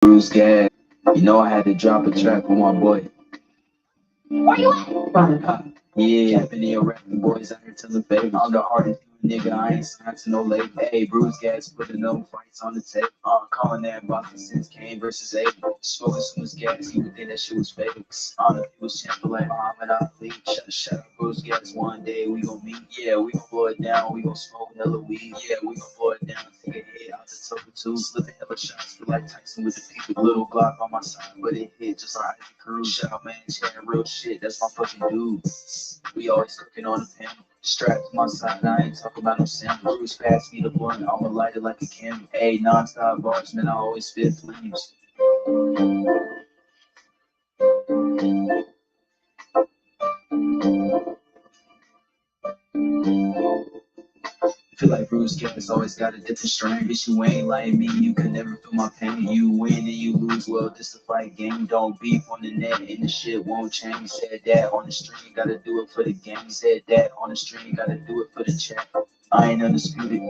Bruce Gas. You know I had to drop a track with my boy. Where you at? Yeah, been here rapping boys out here telling baby I'm the hardest nigga. I ain't signed to no label. Hey, Bruce Gas putting them fights on the tape. Calling that boxing since Kane versus Abel. Smoking so much gas, you would think that shit was fake. It was simple like Muhammad Ali. Shut up, Bruce Gas. One day we gon' meet. Yeah, we gon' blow it down. We gon' smoke hella weed. Yeah, we gon' blow it down. Take a hit out the tucker too. Slipping hella shots. Feel like Tyson with the people. Little Glock on my side, but it hit just like the crew. Shout out, man, chatting real shit. That's my fucking dude. We always cooking on the pan. Strapped to my side, I ain't talking about no sample. Bruce pass me the blunt, I'ma light it like a candle. Ayy, non-stop bars, man, I always spit flames. Feel like Bruce Gas always got a different strain. Bitch, you ain't like me, you can never feel my pain. You win and you lose, well, this a fight game. Don't beef on the net and the shit won't change. Said that on the stream, gotta do it for the game. Said that on the stream, gotta do it for the chat. I ain't undisputed.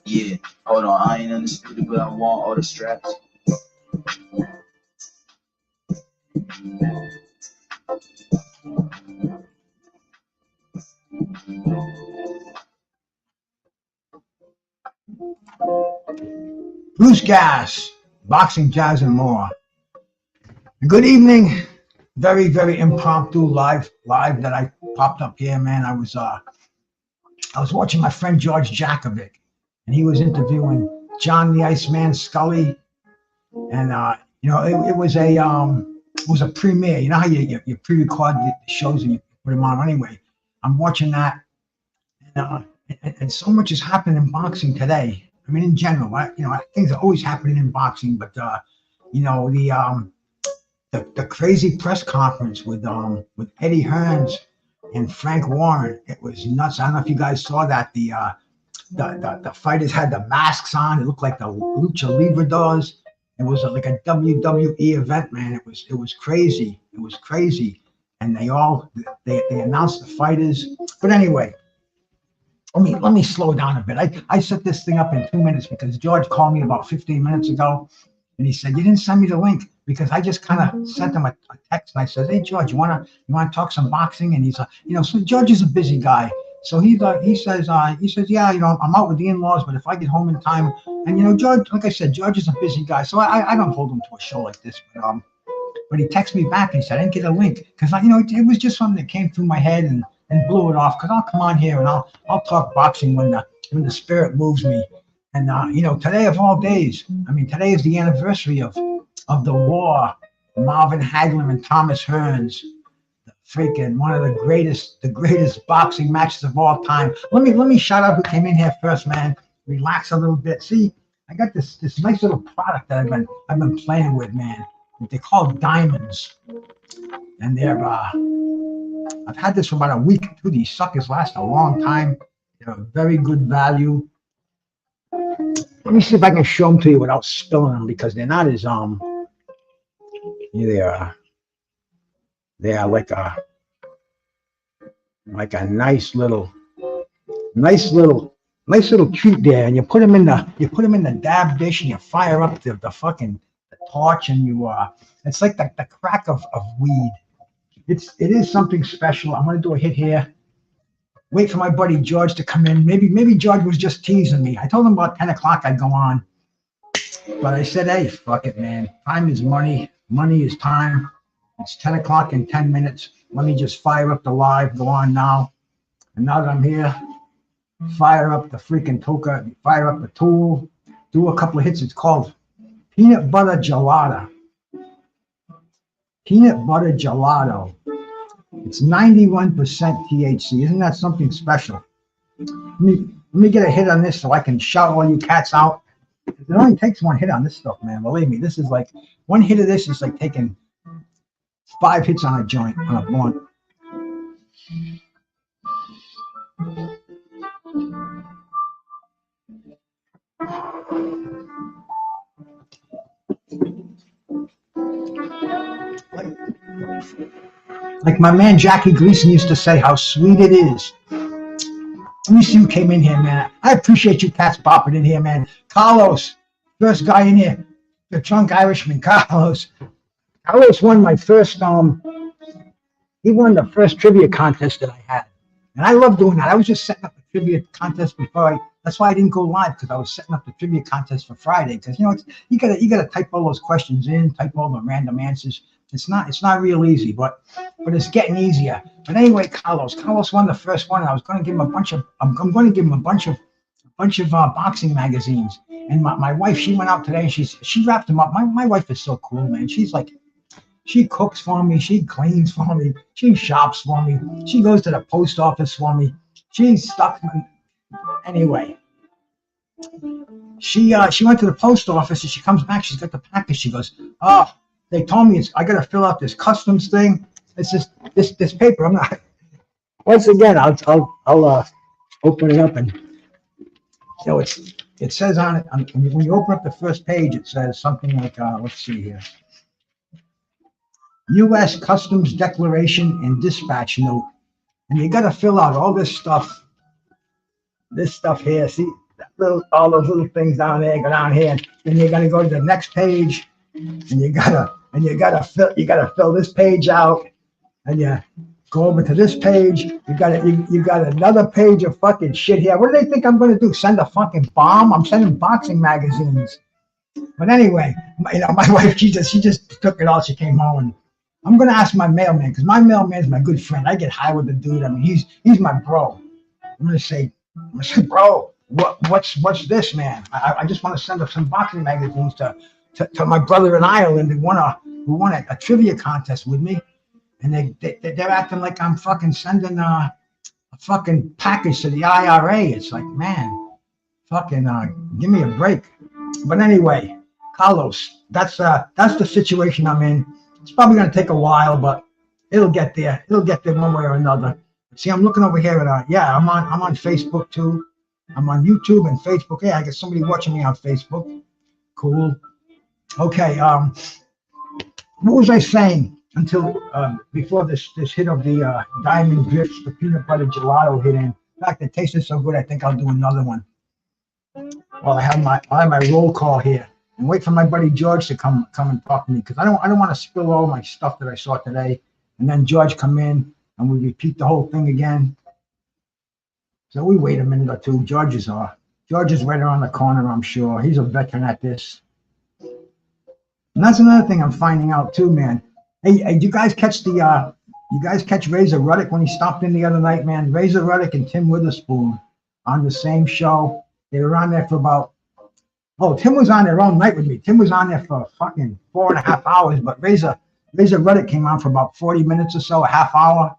Yeah, hold on, I ain't undisputed, but I want all the straps. Bruce Gas, boxing, jazz, and more. Good evening. Very, very impromptu live that I popped up here, man. I was watching my friend George Jakovic, and he was interviewing John the Iceman Scully, and it was a premiere. You know how you pre-record the shows and you put them on anyway. I'm watching that, and so much is happening in boxing today. I mean, in general, things are always happening in boxing, but the crazy press conference with Eddie Hearns and Frank Warren, it was nuts. I don't know if you guys saw that. The fighters had the masks on. It looked like the Lucha Libradors. It was like a WWE event, man. It was crazy. It was crazy, and they announced the fighters. But anyway. Let me slow down a bit. I set this thing up in 2 minutes because George called me about 15 minutes ago, and he said, "You didn't send me the link," because I just kind of sent him a text, and I said, "Hey George, you wanna talk some boxing?" And he's so George is a busy guy, so he says, "Yeah, I'm out with the in-laws, but if I get home in time," and George, like I said, George is a busy guy, so I don't hold him to a show like this, but he texted me back and he said, "I didn't get a link," because it was just something that came through my head and blew it off, because I'll come on here and I'll talk boxing when the spirit moves me. And today of all days, today is the anniversary of the war. Marvin Hagler and Thomas Hearns, the freaking one of the greatest boxing matches of all time. Let me shout out who came in here first, man. Relax a little bit. See, I got this nice little product that I've been playing with, man. They're called diamonds, and I've had this for about a week too. These suckers last a long time. They're a very good value. Let me see if I can show them to you without spilling them, because they're not as they are like a nice little treat there, and you put them in the dab dish and you fire up the torch, and it's like the crack of weed. It is something special. I'm gonna do a hit here. Wait for my buddy George to come in. Maybe George was just teasing me. I told him about 10 o'clock I'd go on, but I said, "Hey, fuck it, man. Time is money. Money is time. It's 10 o'clock in 10 minutes. Let me just fire up the live. Go on now. And now that I'm here, fire up the freaking toka. Fire up the tool. Do a couple of hits. It's called Peanut Butter Gelato. Peanut butter gelato. It's 91% THC. Isn't that something special? Let me get a hit on this so I can shout all you cats out. It only takes one hit on this stuff, man. Believe me, this is like one hit of this is like taking 5 hits on a joint, on a blunt. Like my man Jackie Gleason used to say, how sweet it is. Let me see who came in here, man. I appreciate you cats bopping in here, man. Carlos, first guy in here. the drunk Irishman, Carlos. Carlos won my first, he won the first trivia contest that I had. And I love doing that. I was just setting up a trivia contest before that's why I didn't go live, because I was setting up the trivia contest for Friday. Because you gotta type all those questions in, type all the random answers. It's not real easy, but it's getting easier. But anyway, Carlos won the first one. I was going to give him I'm going to give him a bunch of boxing magazines. And my wife, she went out today and she wrapped them up. My wife is so cool, man. She's like, she cooks for me, she cleans for me, she shops for me, she goes to the post office for me. She's stuck. Anyway, she went to the post office and she comes back. She's got the package. She goes, "Oh, they told me I got to fill out this customs thing. It's just this paper. I'm not." Once again, I'll open it up and it says on it when you open up the first page, it says something like let's see here. U.S. Customs Declaration and Dispatch Note. And you got to fill out all this stuff. This stuff here. See, all those little things down there, go down here. Then you got to go to the next page, and you gotta fill this page out, and you go over to this page. You got another page of fucking shit here. What do they think I'm going to do? Send a fucking bomb? I'm sending boxing magazines. But anyway, my wife, she just took it all. She came home and I'm going to ask my mailman, because my mailman is my good friend. I get high with the dude. I mean, he's my bro. I'm going to say, bro, what's this, man? I just want to send up some boxing magazines to my brother in Ireland who won a trivia contest with me. And they're acting like I'm fucking sending a fucking package to the IRA. It's like, man, fucking give me a break. But anyway, Carlos, that's the situation I'm in. It's probably going to take a while, but it'll get there. It'll get there one way or another. See, I'm looking over here at I'm on Facebook too. I'm on YouTube and Facebook. Yeah, I got somebody watching me on Facebook. Cool. Okay. What was I saying until before this hit of the diamond drifts, the peanut butter gelato hit in? In fact, it tasted so good. I think I'll do another one. Well, I have my roll call here. And wait for my buddy George to come and talk to me, because I don't want to spill all my stuff that I saw today, and then George come in and we repeat the whole thing again. So we wait a minute or two. George is right around the corner, I'm sure. He's a veteran at this. And that's another thing I'm finding out too, man. Hey, did you guys catch Razor Ruddock when he stopped in the other night, man? Razor Ruddock and Tim Witherspoon on the same show. They were on there for about. Oh, Tim was on there all night with me. Tim was on there for fucking 4.5 hours, but Razor Ruddock came on for about 40 minutes or so, a half hour.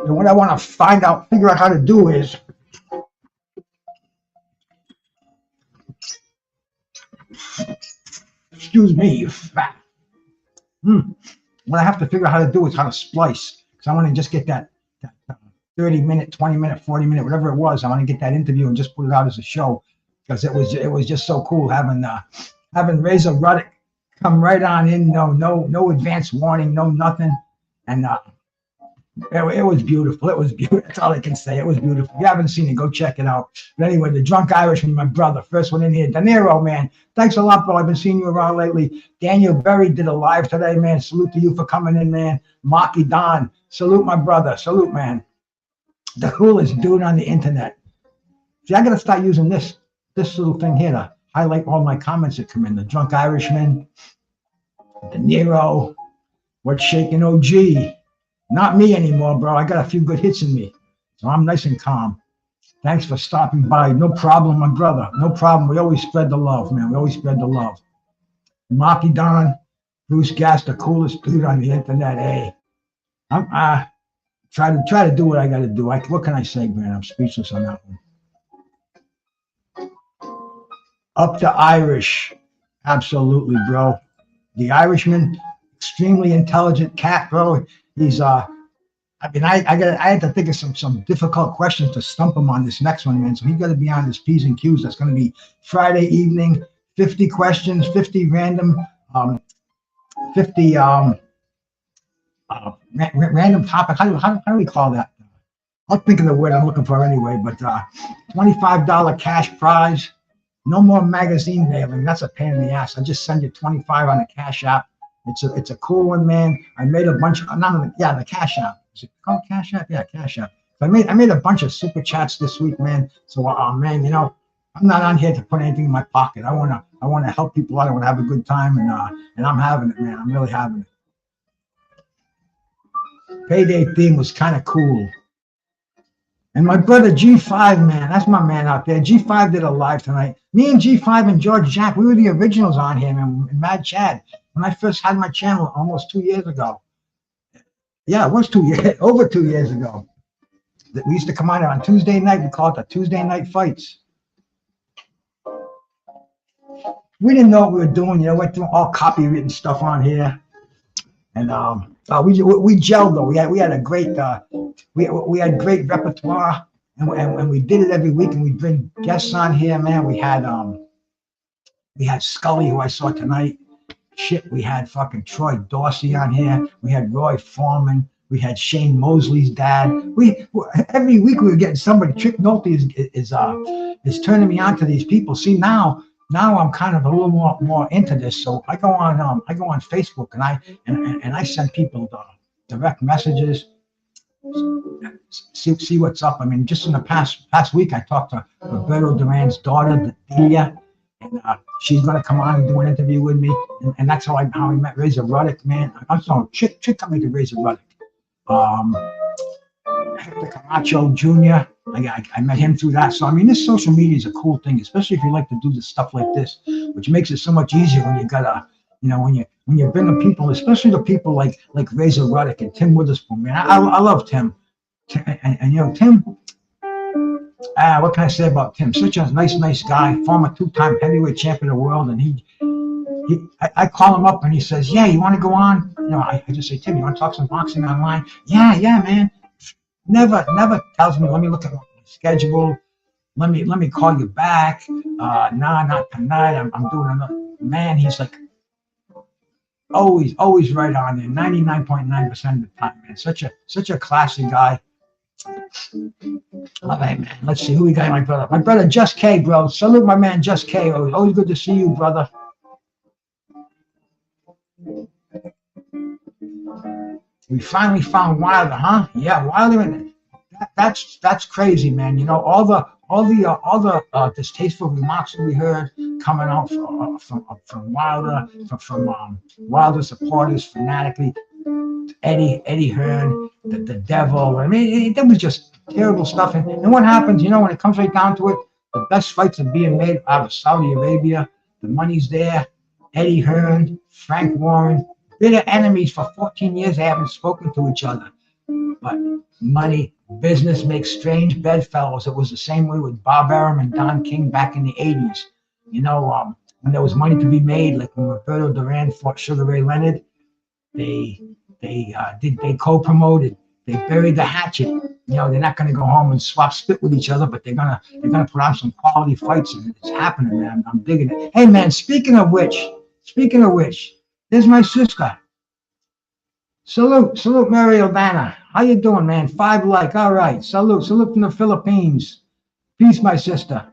And what I want to figure out how to do is, excuse me, you fat. What I have to figure out how to do is how to splice, because I want to just get that 30-minute, 20-minute, 40-minute, whatever it was. I want to get that interview and just put it out as a show, because it was just so cool having Razor Ruddock come right on in, no advance warning, no nothing, and it was beautiful. It was beautiful. That's all I can say. It was beautiful. If you haven't seen it, go check it out. But anyway, the drunk Irishman, my brother, first one in here. De Niro, man. Thanks a lot, bro. I've been seeing you around lately. Daniel Berry did a live today, man. Salute to you for coming in, man. Marky Don. Salute, my brother. Salute, man. The coolest dude on the internet. See, I got to start using this little thing here to highlight all my comments that come in. The drunk Irishman, De Niro, what's shaking OG. Not me anymore, bro. I got a few good hits in me, so I'm nice and calm. Thanks for stopping by. No problem, my brother. No problem. We always spread the love, man. We always spread the love. Marky Don, Bruce Gass, the coolest dude on the internet. Hey, I'm try to do what I got to do. What can I say, man? I'm speechless on that one. Up to Irish, absolutely, bro. The Irishman, extremely intelligent cat, bro. He's I had to think of some difficult questions to stump him on this next one, man. So he's got to be on his P's and Q's. That's going to be Friday evening, 50 questions, 50 random, 50 random topic. How do we call that? I'll think of the word I'm looking for anyway, but $25 cash prize. No more magazine mailing. That's a pain in the ass. I just send you 25 on the Cash App. It's a cool one, man. I made a bunch of the Cash App. Is it called Cash App? Yeah, Cash App. I made a bunch of super chats this week, man. So man, I'm not on here to put anything in my pocket. I wanna help people out. I wanna have a good time, and I'm having it, man. I'm really having it. Payday theme was kind of cool. And my brother G5, man, that's my man out there. G5 did a live tonight. Me and G5 and George Jack, we were the originals on here, man, in Mad Chad. When I first had my channel almost 2 years ago. Yeah, it was 2 years, over 2 years ago. We used to come on Tuesday night. We call it the Tuesday Night Fights. We didn't know what we were doing. We're doing all copywritten stuff on here. And we gelled though. We had a great we had great repertoire, and we did it every week. And we bring guests on here, man. We had Scully, who I saw tonight. Shit, we had fucking Troy Dorsey on here. We had Roy Foreman. We had Shane Mosley's dad. Every week we were getting somebody. Trick Nolte is turning me on to these people. See now I'm kind of a little more into this. So I go on Facebook and I send people direct messages. See what's up. I mean, just in the past week, I talked to Roberto Duran's daughter, Delia, and she's gonna come on and do an interview with me. And that's how I met Razor Ruddock, man. I'm sorry, Chick coming to Razor Ruddock. Hector Camacho Jr. I met him through that. So I mean, this social media is a cool thing, especially if you like to do the stuff like this, which makes it so much easier when you got when you bring the people, especially the people like Razor Ruddock and Tim Witherspoon, man. I love Tim. And Tim. What can I say about Tim? Such a nice guy, former 2-time heavyweight champion of the world, and I call him up and he says, "Yeah, you want to go on?" I just say, "Tim, you want to talk some boxing online?" Yeah, man. Never tells me, "Let me look at my schedule. Let me call you back." Nah, not tonight. I'm doing another. Man, he's like always right on there, 99.9% of the time, man. Such a classy guy. All right, man. Let's see who we got. My brother Just K, bro. Salute my man Just K. Always good to see you, brother. We finally found Wilder, huh? Yeah, Wilder, and that's crazy, man. All the distasteful remarks that we heard coming out from Wilder, from Wilder supporters fanatically, Eddie Hearn, the devil. I mean, that was just terrible stuff. And what happens, when it comes right down to it, the best fights are being made out of Saudi Arabia. The money's there. Eddie Hearn, Frank Warren, bitter enemies for 14 years. They haven't spoken to each other. But money, business makes strange bedfellows. It was the same way with Bob Arum and Don King back in the 80s. When there was money to be made, like when Roberto Duran fought Sugar Ray Leonard, they co-promoted. They buried the hatchet. They're not going to go home and swap spit with each other, but they're gonna put on some quality fights, and it's happening, man. I'm digging it. Hey, man. Speaking of which, there's my sister. Salute, Mary Aldana. How you doing, man? 5 like. All right. Salute from the Philippines. Peace, my sister.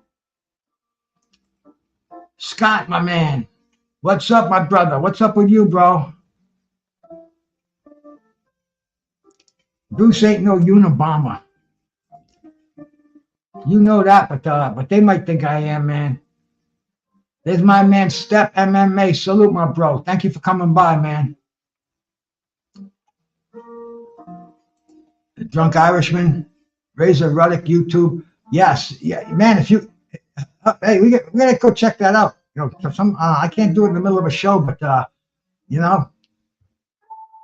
Scott, my man. What's up, my brother? What's up with you, bro? Bruce ain't no Unabomber. You know that, but they might think I am, man. There's my man, Step MMA. Salute, my bro. Thank you for coming by, man. The Drunk Irishman, Razor Ruddock, YouTube. Yes, yeah, man. If you, hey, we gotta go check that out. I can't do it in the middle of a show, but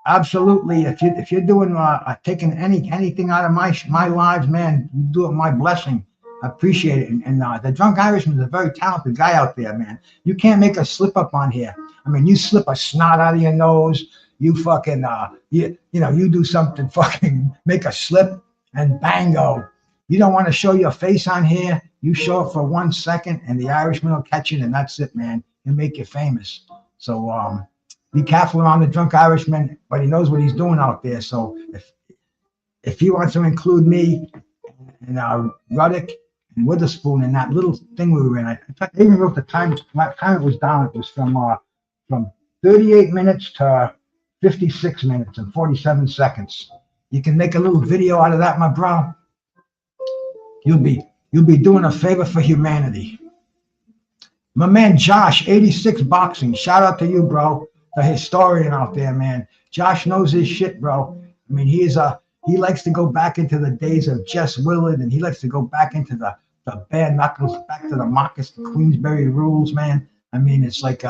absolutely. If you're doing taking anything out of my lives, man, you do it my blessing. I appreciate it. And the Drunk Irishman is a very talented guy out there, man. You can't make a slip up on here. I mean, you slip a snot out of your nose, you fucking you do something, fucking make a slip, and bango. You don't want to show your face on here. You show it for 1 second, and the Irishman will catch it, and that's it, man. He'll make you famous. So be careful around the Drunk Irishman, but he knows what he's doing out there. So if he wants to include me and Ruddick and Witherspoon in that little thing we were in, I even wrote the time. What time it was down? It was from 38 minutes to 56 minutes and 47 seconds. You can make a little video out of that, my bro. You'll be doing a favor for humanity. My man Josh, 86 Boxing. Shout out to you, bro. The historian out there, man. Josh knows his shit, bro. I mean, he likes to go back into the days of Jess Willard, and he likes to go back into the bare knuckles, back to the Marcus Queensberry rules, man. I mean, it's like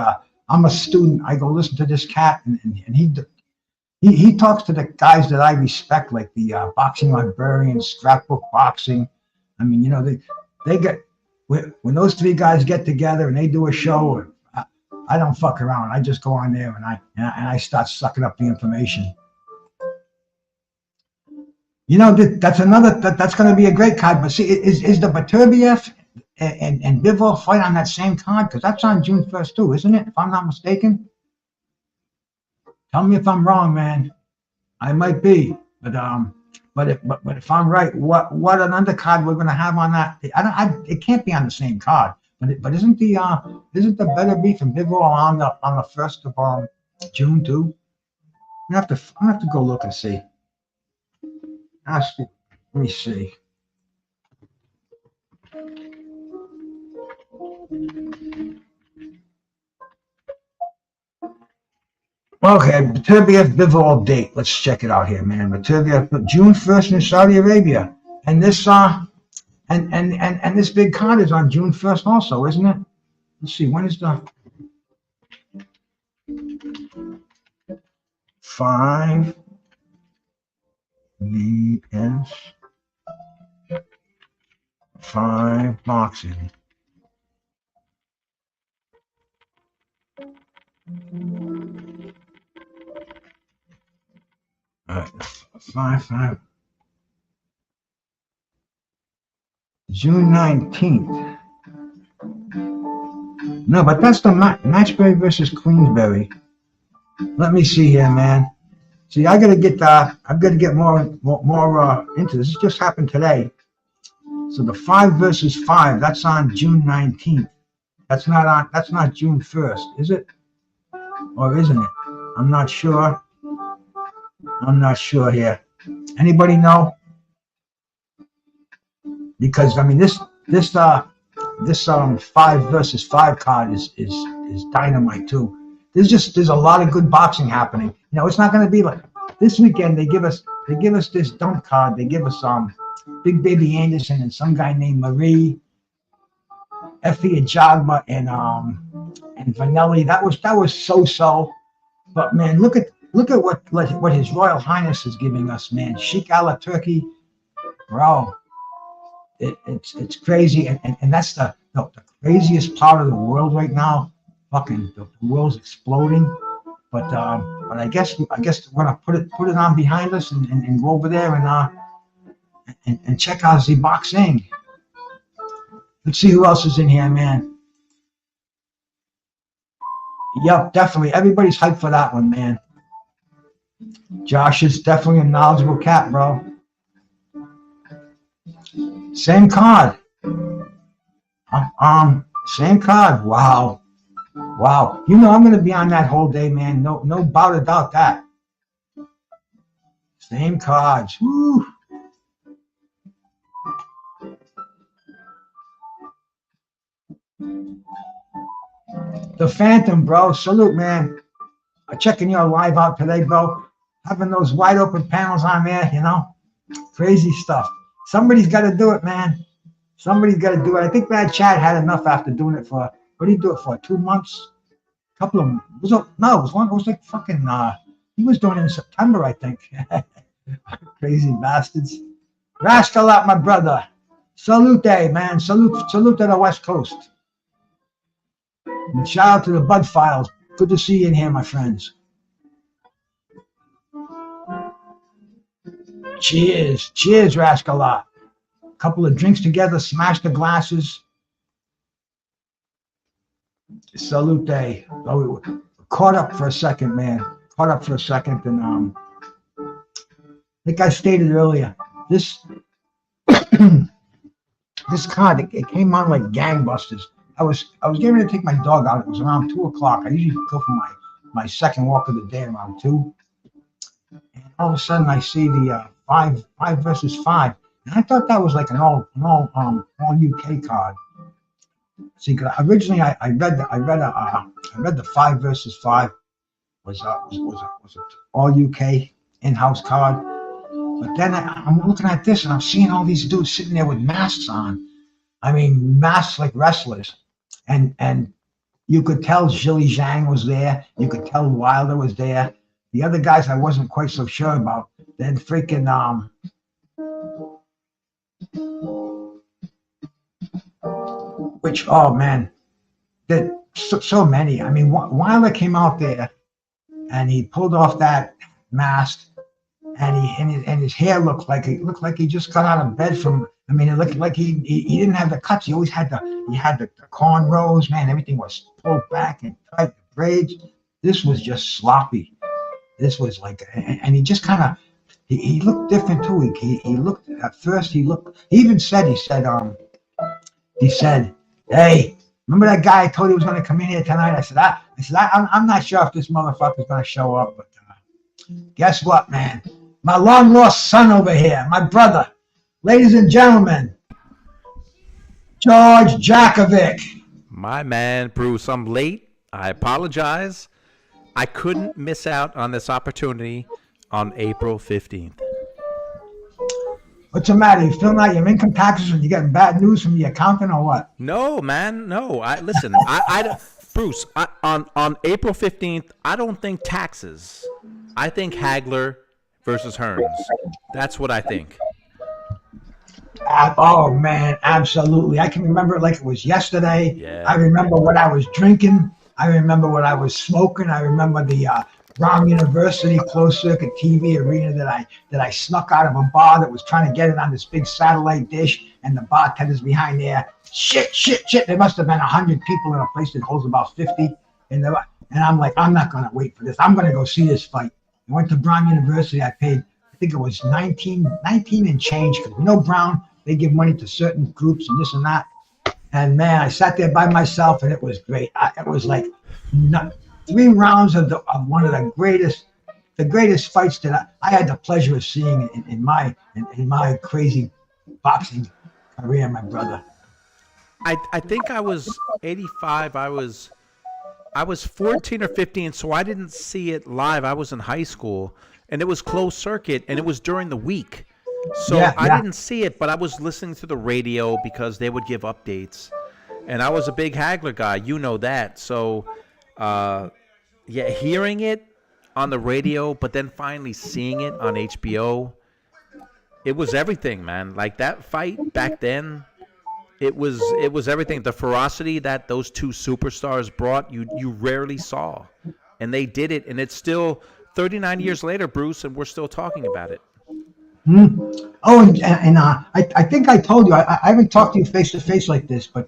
I'm a student. I go listen to this cat, and he talks to the guys that I respect, like the boxing librarians, scrapbook boxing. I mean, you know, they get when those three guys get together and they do a show. I don't fuck around. I just go on there and I start sucking up the information. You know, that's going to be a great card. But see, is the Beterbiev and Bivol fight on that same card? Because that's on June 1st too, isn't it? If I'm not mistaken. Tell me if I'm wrong, man. I might be, but if I'm right, what an undercard we're going to have on that? It can't be on the same card. But isn't the Beterbiev and Bivol on the 1st of June too? I'm gonna have to go look and see. Let me see. Okay, Beterbiev Bivol date. Let's check it out here, man. Beterbiev, June 1st in Saudi Arabia, and this and this big card is on June 1st also, isn't it? Let's see. When is the 5 VS 5 boxing? All right, 5 June 19th. No, but that's the Matchberry versus Queensberry. Let me see here, man. See, I gotta get more into this. This just happened today. So the 5 versus 5, that's on June 19th. That's not June 1st, is it? Or isn't it? I'm not sure. I'm not sure here. Anybody know? Because I mean this 5 versus 5 card is dynamite too. There's a lot of good boxing happening. You know, it's not going to be like this weekend. They give us this dump card. They give us Big Baby Anderson and some guy named Marie, Effie Ajagba and Vanelli. That was so. But man, look at what His Royal Highness is giving us, man. Sheikh Ala Turkey, bro. It's crazy, and that's the craziest part of the world right now. Fucking the world's exploding, but I guess we're gonna put it on behind us and go over there and check out the boxing. Let's see who else is in here, man. Yep, definitely. Everybody's hyped for that one, man. Josh is definitely a knowledgeable cat, bro. Same card. Same card. Wow. You know I'm gonna be on that whole day, man. No doubt about that. Same cards. Woo. The Phantom, bro. Salute, man. I'm checking your live out today, bro. Having those wide open panels on there, you know. Crazy stuff. Somebody's got to do it, man. Somebody's got to do it. I think Mad Chad had enough after doing it for, what did he do it for? 2 months? A couple of them. It was like fucking, he was doing it in September, I think. Crazy bastards. Rascal out, my brother. Salute, man. Salute to the West Coast. And shout out to the Bud Files. Good to see you in here, my friends. Cheers, Rascalat. A couple of drinks together, smash the glasses. Salute. Oh, caught up for a second, man. And like I stated earlier, this this card it came on like gangbusters. I was getting ready to take my dog out. It was around 2 o'clock. I usually go for my second walk of the day around 2. And all of a sudden I see the five versus five. And I thought that was like an all UK card. See, 'cause originally I read the five versus five was a all UK in-house card. But then I'm looking at this and I'm seeing all these dudes sitting there with masks on. I mean, masks like wrestlers, and you could tell Zhili Zhang was there. You could tell Wilder was there. The other guys I wasn't quite so sure about. Then freaking which oh man, there so many. I mean, Wilder came out there and he pulled off that mask, and his hair looked like he just got out of bed from. I mean, it looked like he didn't have the cuts. He always had the cornrows. Man, everything was pulled back and tight, the braids. This was just sloppy. This was like, and he just kind of he looked different too. He looked at first. He even said he said, "Hey, remember that guy I told you was going to come in here tonight?" I said, I'm not sure if this motherfucker's going to show up, but guess what, man? My long lost son over here, my brother, ladies and gentlemen, George Jakovic. My man, Bruce, I'm late. I apologize. I couldn't miss out on this opportunity on April 15th. What's the matter? You filling out your income taxes and you getting bad news from the accountant or what? No, man, no. Listen. Bruce, on April 15th, I don't think taxes. I think Hagler versus Hearns. That's what I think. Oh man, absolutely! I can remember it like it was yesterday. Yeah. I remember what I was drinking. I remember what I was smoking. I remember the Brown University closed circuit TV arena that I snuck out of a bar that was trying to get it on this big satellite dish, and the bartenders behind there. Shit! There must have been 100 people in a place that holds about 50, and I'm like, I'm not gonna wait for this. I'm gonna go see this fight. I went to Brown University. I paid, I think it was 19 and change, because Brown, they give money to certain groups and this and that. And man, I sat there by myself and it was great. It was like 3 rounds of one of the greatest fights that I had the pleasure of seeing in my crazy boxing career, my brother. I think I was 85. I was 14 or 15, so I didn't see it live. I was in high school, and it was closed circuit, and it was during the week. So I didn't see it, but I was listening to the radio because they would give updates. And I was a big Hagler guy. You know that. So, hearing it on the radio, but then finally seeing it on HBO, it was everything, man. Like that fight back then, it was everything. The ferocity that those two superstars brought, you rarely saw. And they did it, and it's still 39 years later, Bruce, and we're still talking about it. Oh, and I think I told you I haven't talked to you face to face like this, but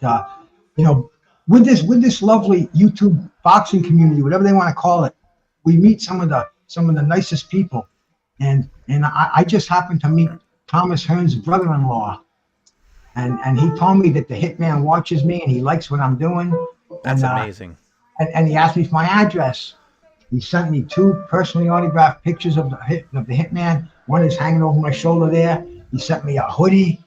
with this lovely YouTube boxing community, whatever they want to call it, we meet some of the nicest people, and I just happened to meet Thomas Hearns' brother-in-law, and he told me that the Hitman watches me and he likes what I'm doing. That's amazing. And he asked me for my address. He sent me 2 personally autographed pictures of the Hitman. One is hanging over my shoulder there. He sent me a hoodie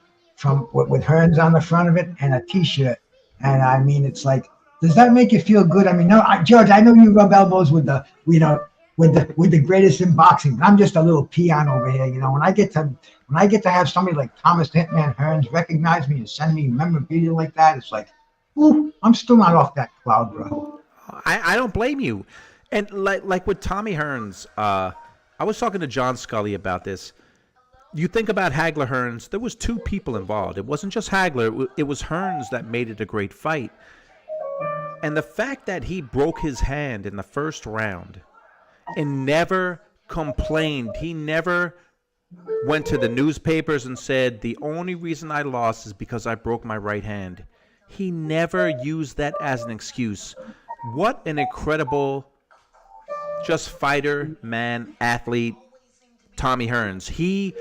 with Hearns on the front of it and a T-shirt. And I mean, it's like, does that make you feel good? I mean, no, George, I know you rub elbows with the greatest in boxing, but I'm just a little peon over here. When I get to have somebody like Thomas the Hitman Hearns recognize me and send me memorabilia like that, it's like, ooh, I'm still not off that cloud, bro. I don't blame you. And like with Tommy Hearns, I was talking to John Scully about this. You think about Hagler Hearns, there was 2 people involved. It wasn't just Hagler. It was Hearns that made it a great fight. And the fact that he broke his hand in the first round and never complained, he never went to the newspapers and said, the only reason I lost is because I broke my right hand. He never used that as an excuse. What an incredible just fighter, man, athlete, Tommy Hearns. He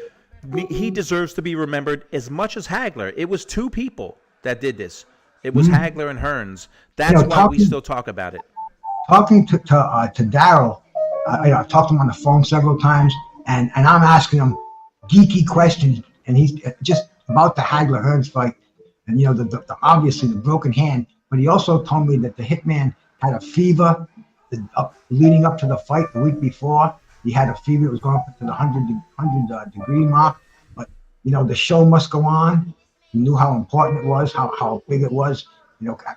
deserves to be remembered as much as Hagler. It was two people that did this. It was Hagler and Hearns. That's why we still talk about it. Talking to Daryl, I've talked to him on the phone several times, and I'm asking him geeky questions, and he's just about the Hagler Hearns fight, and the obviously the broken hand. But he also told me that the hitman had a fever leading up to the fight the week before. He had a fever. It was going up to the 100 degree mark. But the show must go on. He knew how important it was, how big it was.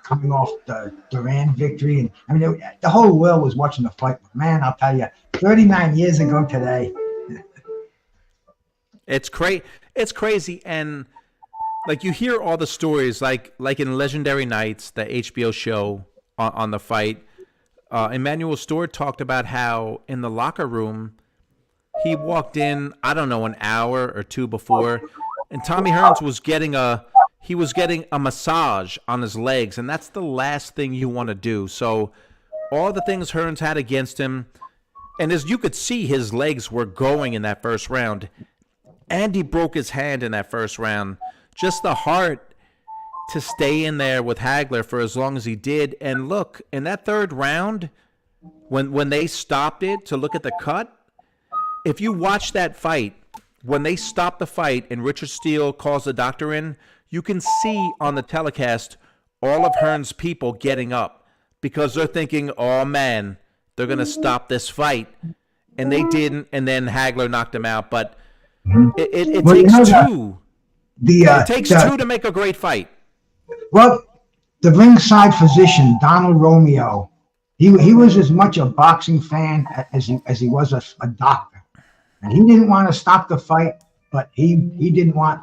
Coming off the Duran victory, and I mean, the whole world was watching the fight. But man, I'll tell you, 39 years ago today. It's crazy, and like you hear all the stories, like in Legendary Nights, the HBO show on the fight. Emmanuel Stewart talked about how in the locker room he walked in, I don't know, an hour or two before, and Tommy Hearns was getting a massage on his legs, and that's the last thing you want to do. So all the things Hearns had against him, and as you could see, his legs were going in that first round, and he broke his hand in that first round. Just the heart to stay in there with Hagler for as long as he did. And look, in that third round, when they stopped it to look at the cut, if you watch that fight, when they stopped the fight and Richard Steele calls the doctor in, you can see on the telecast all of Hearns' people getting up because they're thinking, oh man, they're going to stop this fight. And they didn't, and then Hagler knocked him out. But it takes two. It takes two to make a great fight. Well, the ringside physician, Donald Romeo, he was as much a boxing fan as he was a doctor. And he didn't want to stop the fight, but he didn't want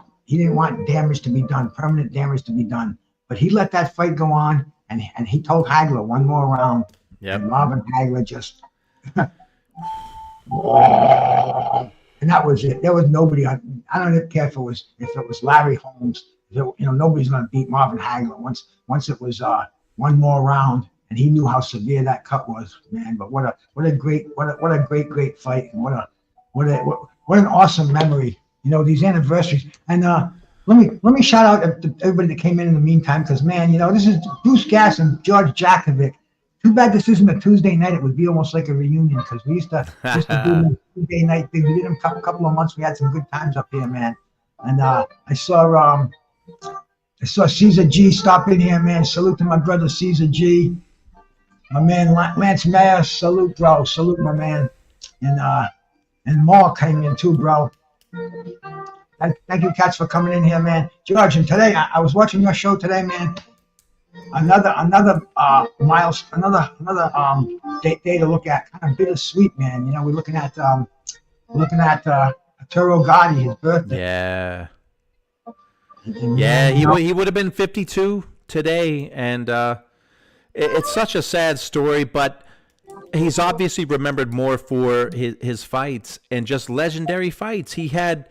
damage to be done, permanent damage to be done. But he let that fight go on, and he told Hagler one more round. Yep. And Marvin Hagler just and that was it. There was nobody. I don't care if it was Larry Holmes. Nobody's going to beat Marvin Hagler once it was one more round, and he knew how severe that cut was, man. But what a great fight, and what an awesome memory. These anniversaries. And let me shout out to everybody that came in the meantime, because man, this is Bruce Gass and George Jakovic. Too bad this isn't a Tuesday night. It would be almost like a reunion, because we used to do Tuesday night thing. We did them a couple of months. We had some good times up here, man. And I saw Caesar G stop in here, man. Salute to my brother Caesar G. My man Lance Mayer, salute, bro. Salute, my man. And Mark came in too, bro. Thank you, cats, for coming in here, man. George, and today I was watching your show today, man. Another day to look at, kind of bittersweet, man. We're looking at Arturo Gotti, his birthday. Yeah. Yeah, he would have been 52 today, and it's such a sad story, but he's obviously remembered more for his fights and just legendary fights. He had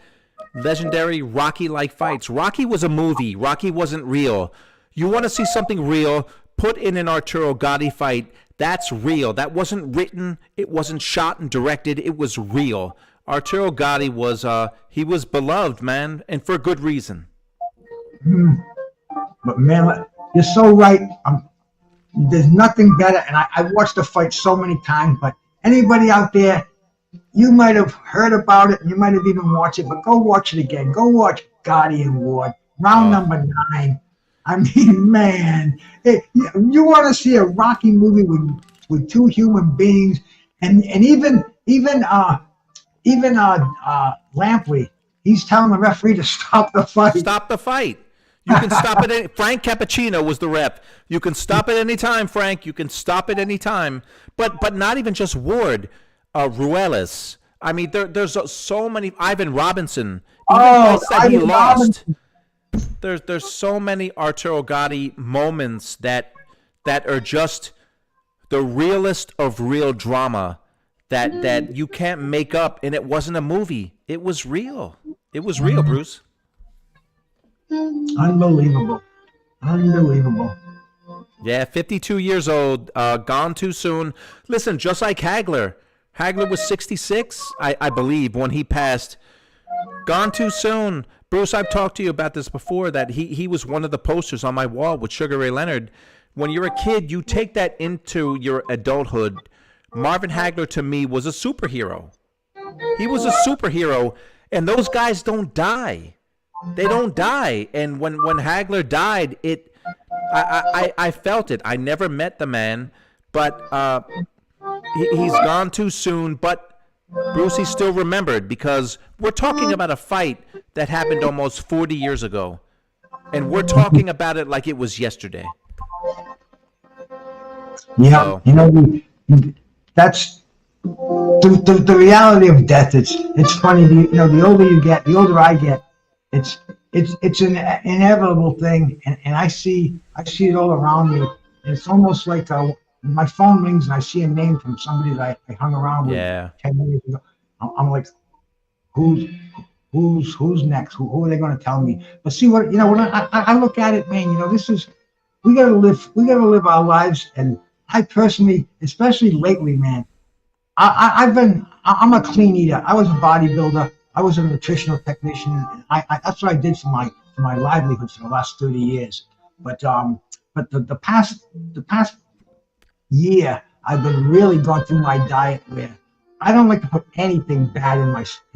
legendary Rocky-like fights. Rocky was a movie. Rocky wasn't real. You want to see something real, put in an Arturo Gotti fight. That's real. That wasn't written. It wasn't shot and directed. It was real. Arturo Gotti was he was beloved, man, and for good reason. But man, you're so right. There's nothing better, and I watched the fight so many times, but anybody out there, you might have heard about it, and you might have even watched it, but go watch it again. Go watch Gotti and Ward, round number 9. I mean, man, you want to see a Rocky movie with two human beings, and even Lampley, he's telling the referee to stop the fight. Stop the fight. You can stop it. Frank Cappuccino was the ref. You can stop it any time, Frank. You can stop it any time. But not even just Ward, Ruelas. I mean, there's so many. Ivan Robinson. Even that he lost. Robinson. There's so many Arturo Gotti moments that are just the realest of real drama that you can't make up, and it wasn't a movie. It was real. It was real, Bruce. Unbelievable. Yeah, 52 years old, gone too soon. Listen, just like Hagler Hagler was 66, I believe, when he passed. Gone too soon. Bruce, I've talked to you about this before, that he was one of the posters on my wall with Sugar Ray Leonard. When you're a kid, you take that into your adulthood. Marvin Hagler, to me, was a superhero. He was a superhero, and those guys don't die. They don't die. And when Hagler died, I felt it. I never met the man, but he's gone too soon. But Bruce, he's still remembered, because we're talking about a fight that happened almost 40 years ago, and we're talking about it like it was yesterday. Yeah, that's the reality of death. It's funny. The older you get, the older I get. It's an inevitable thing, and I see it all around me. And it's almost like my phone rings and I see a name from somebody that I hung around with 10 years ago. I'm like, who's next? Who are they going to tell me? But see when I look at it, man, we gotta live our lives. And I personally, especially lately, man, I'm a clean eater. I was a bodybuilder. I was a nutritional technician. And that's what I did for my livelihood for the last 30 years. But the past year, I've been really going through my diet where I don't like to put anything bad in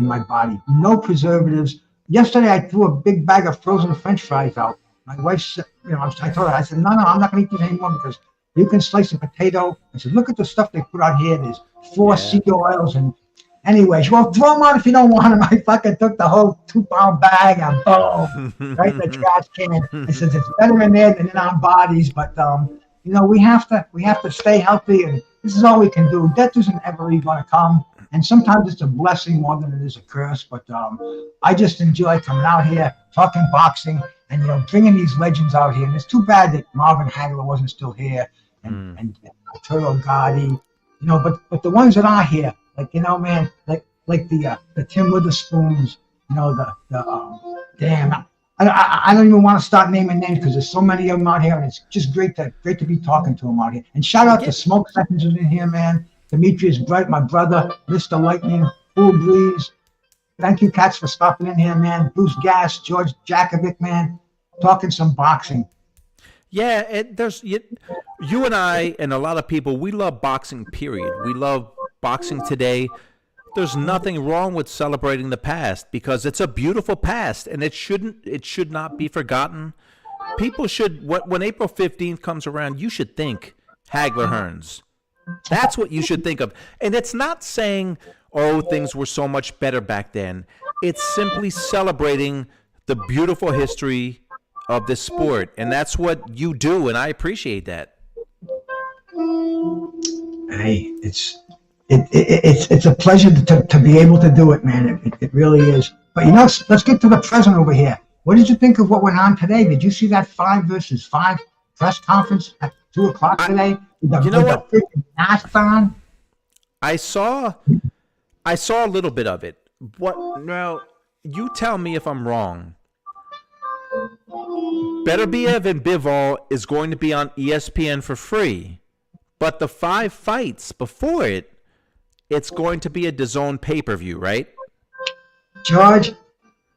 my body. No preservatives. Yesterday, I threw a big bag of frozen French fries out. My wife said, I told her, I said, no, I'm not going to eat these anymore, because you can slice a potato. I said, look at the stuff they put out here. There's 4 seed oils. And anyway, well, throw them out if you don't want them. I fucking took the whole 2-pound bag and boom, right in the trash can. I said, it's better in there than in our bodies. But, we have to stay healthy, and this is all we can do. Death isn't ever really going to come. And sometimes it's a blessing more than it is a curse. But I just enjoy coming out here, talking boxing, and bringing these legends out here. And it's too bad that Marvin Hagler wasn't still here, and Arturo Gotti, but the ones that are here, man, like the Tim Witherspoons, damn. I don't even want to start naming names, because there's so many of them out here, and it's just great to be talking to them out here. And shout out to Smoke Seconds in here, man. Demetrius Bright, my brother, Mr. Lightning, Cool Breeze. Thank you, cats, for stopping in here, man. Bruce Gass, George Jakovic, man, talking some boxing. Yeah, you and I and a lot of people, we love boxing, period. We love boxing today. There's nothing wrong with celebrating the past, because it's a beautiful past, and it should not be forgotten. People should, when April 15th comes around, you should think Hagler Hearns. That's what you should think of. And it's not saying, oh, things were so much better back then. It's simply celebrating the beautiful history of this sport, and that's what you do, and I appreciate that. Hey, it's a pleasure to be able to do it, man. It really is. But let's get to the present over here. What did you think of what went on today? Did you see that 5 versus 5 press conference at 2:00 today? You know what? Mask on? I saw a little bit of it. Now, you tell me if I'm wrong. Beterbiev and Bivol is going to be on ESPN for free, but the 5 fights before it's going to be a DAZN pay-per-view, right? George,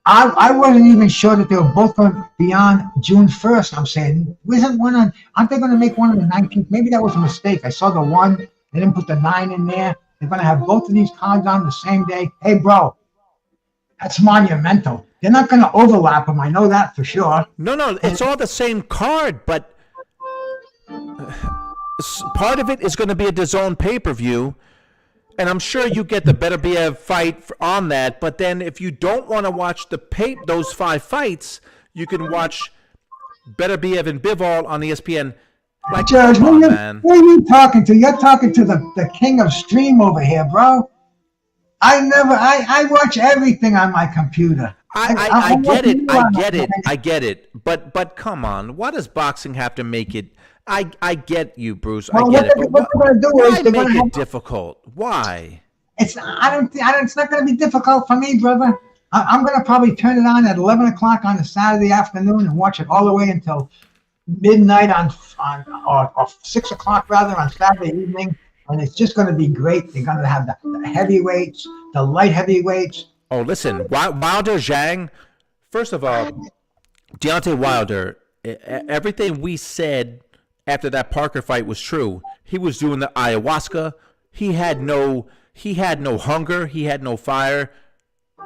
I wasn't even sure that they were both going to be on June 1st. I'm saying, aren't they going to make one on the 19th? Maybe that was a mistake. I saw the 1, they didn't put the 9 in there. They're going to have both of these cards on the same day. Hey, bro, that's monumental. They're not going to overlap them. I know that for sure. No, it's all the same card, but part of it is going to be a DAZN pay-per-view, and I'm sure you get the Beterbiev fight on that. But then, if you don't want to watch those 5 fights, you can watch Beterbiev and Bivol on ESPN. Like, George, who are you talking to? You're talking to the king of stream over here, bro. I watch everything on my computer. I get it. But come on, why does boxing have to make it? I get you, Bruce. I get it. But what they're going to do is they're going to make it difficult. Why? It's not going to be difficult for me, brother. I'm going to probably turn it on at 11 o'clock on a Saturday afternoon and watch it all the way until midnight or 6 o'clock rather on Saturday evening. and it's just going to be great. They're going to have the heavyweights, the light heavyweights. Oh, listen, Wilder Zhang. First of all, Deontay Wilder. Everything we said after that Parker fight was true. He was doing the ayahuasca. He had no hunger. He had no fire.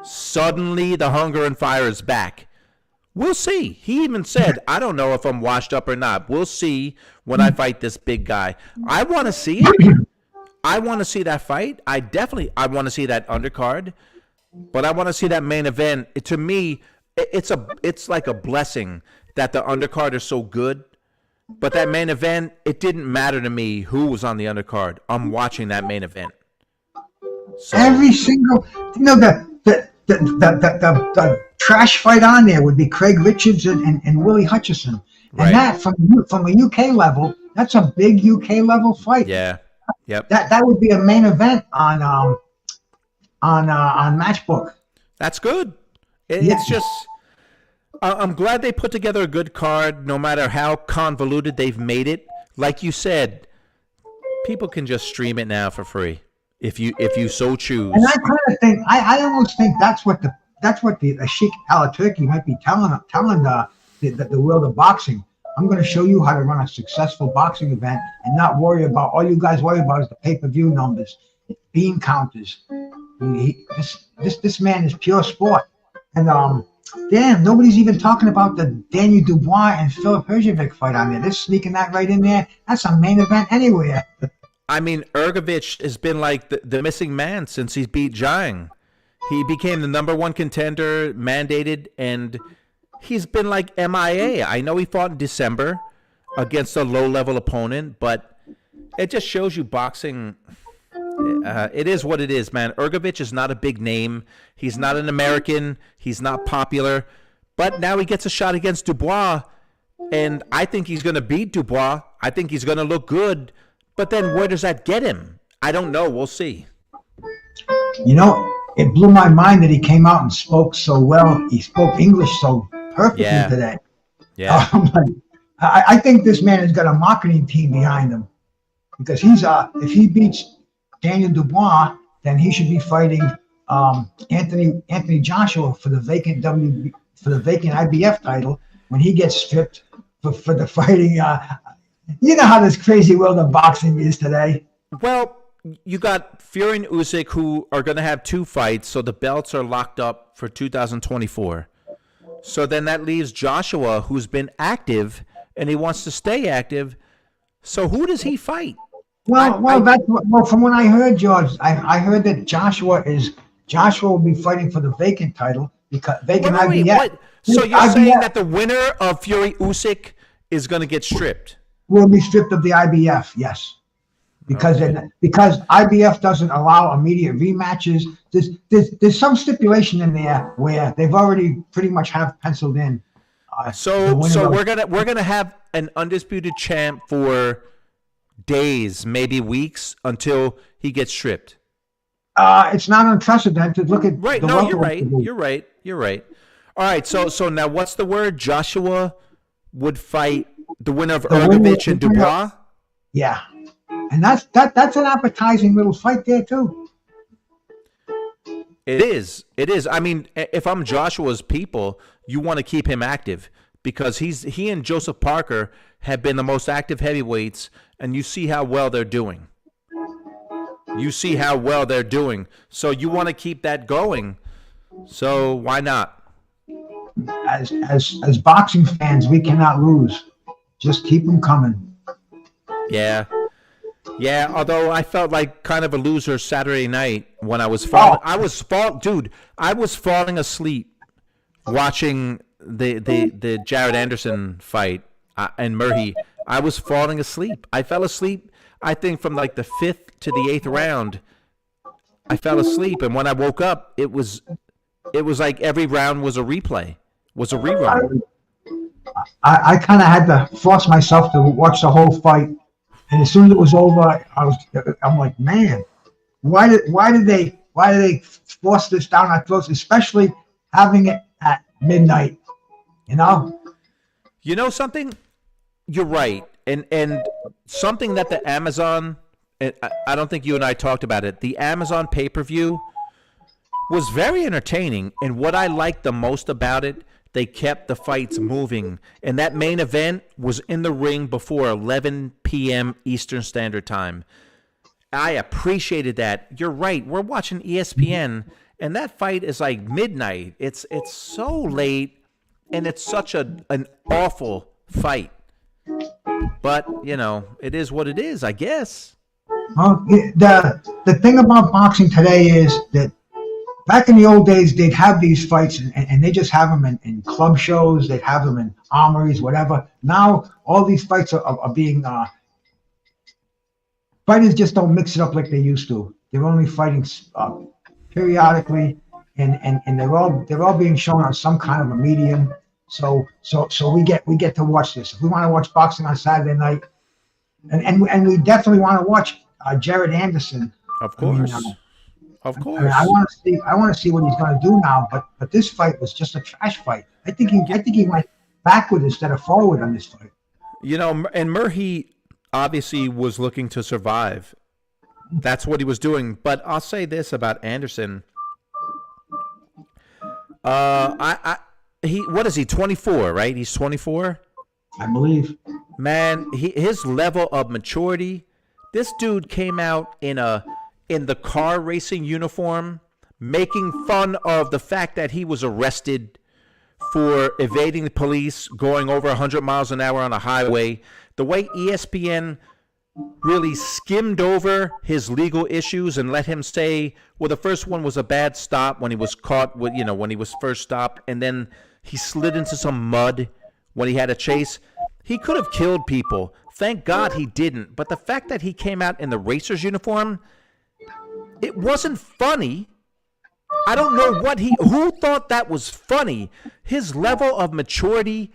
Suddenly, the hunger and fire is back. We'll see. He even said, I don't know if I'm washed up or not. We'll see when I fight this big guy. I want to see it. I want to see that fight. I want to see that undercard. But I want to see that main event. To me, it's like a blessing that the undercard is so good. But that main event, it didn't matter to me who was on the undercard. I'm watching that main event. So, Every single, the trash fight on there would be Craig Richards and Willie Hutchison. And Right. that from a UK level, that's a big UK level fight. yeah. Yep. That would be a main event on Matchbook. That's good. Yeah. It's just, I'm glad they put together a good card, no matter how convoluted they've made it. Like you said, people can just stream it now for free if you so choose. And I kind of think, I almost think that's what the Sheik Alaturki might be telling the world of boxing. I'm going to show you how to run a successful boxing event and not worry about, all you guys worry about is the pay-per-view numbers, bean counters. This man is pure sport. And damn, nobody's even talking about the Daniel Dubois and Filip Hrgovic fight on there. They're sneaking that right in there. That's a main event anywhere. I mean, Hrgovic has been like the missing man since he beat Zhang. He became the number one contender, mandated, and he's been like MIA. I know he fought in December against a low-level opponent, but it just shows you boxing. It is what it is, man. Hrgovic is not a big name. He's not an American. He's not popular. But now he gets a shot against Dubois, and I think he's going to beat Dubois. I think he's going to look good. But then where does that get him? I don't know. We'll see. You know, it blew my mind that he came out and spoke so well. He spoke English so perfectly today. Yeah. I think this man has got a marketing team behind him, because he's if he beats Daniel Dubois, then he should be fighting Anthony Joshua for the vacant IBF title when he gets stripped for the fighting. You know how this crazy world of boxing is today. Well, you got Fury and Usyk, who are going to have 2 fights, so the belts are locked up for 2024. So then that leaves Joshua, who's been active, and he wants to stay active. So who does he fight? Well, from what I heard, George, I heard that Joshua will be fighting for the vacant title, because vacant IBF. What? So you're saying that the winner of Fury Usyk is going to get stripped? Will be stripped of the IBF, yes. Because IBF doesn't allow immediate rematches. There's some stipulation in there where they've already pretty much have penciled in. So we're gonna have an undisputed champ for days, maybe weeks, until he gets stripped. It's not unprecedented. Look at right. No, you're right. All right. So now, what's the word? Joshua would fight the winner of Hrgovic and Dubois. Yeah, and that's an appetizing little fight there too. It is. I mean, if I'm Joshua's people, you want to keep him active, because he and Joseph Parker have been the most active heavyweights, and you see how well they're doing. So you want to keep that going. So why not? As boxing fans, we cannot lose. Just keep them coming. Yeah. Although I felt like kind of a loser Saturday night when I was falling. I was falling asleep watching the Jared Anderson fight and Murray. I was falling asleep. I fell asleep. I think from like the 5th to the 8th round, I fell asleep, and when I woke up, it was like every round was a rerun. I kind of had to force myself to watch the whole fight, and as soon as it was over, I'm like, man, why did they force this down our throats, especially having it at midnight? You know something. You're right, and something that the Amazon and I don't think you and I talked about it. The Amazon pay-per-view was very entertaining, and what I liked the most about it, they kept the fights moving, and that main event was in the ring before 11 p.m. Eastern Standard Time. I appreciated that. You're right. We're watching ESPN, and that fight is like midnight. It's so late, and it's such an awful fight. But, it is what it is, I guess. Well, the thing about boxing today is that back in the old days, they'd have these fights, and they just have them in club shows. They'd have them in armories, whatever. Now, all these fights are being fighters just don't mix it up like they used to. They're only fighting periodically, and they're all being shown on some kind of a medium. So we get to watch this. If we want to watch boxing on Saturday night, and we definitely want to watch Jared Anderson. Of course. Of course. I want to see what he's going to do now. But this fight was just a trash fight. I think he went backward instead of forward on this fight. And Murphy obviously was looking to survive. That's what he was doing. But I'll say this about Anderson. What is he? 24, right? He's 24. I believe. Man, his level of maturity. This dude came out in the car racing uniform, making fun of the fact that he was arrested for evading the police, going over 100 miles an hour on a highway. The way ESPN really skimmed over his legal issues and let him say, well, the first one was a bad stop when he was caught with, when he was first stopped, and then he slid into some mud when he had a chase. He could have killed people. Thank God he didn't. But the fact that he came out in the racer's uniform, it wasn't funny. I don't know who thought that was funny. His level of maturity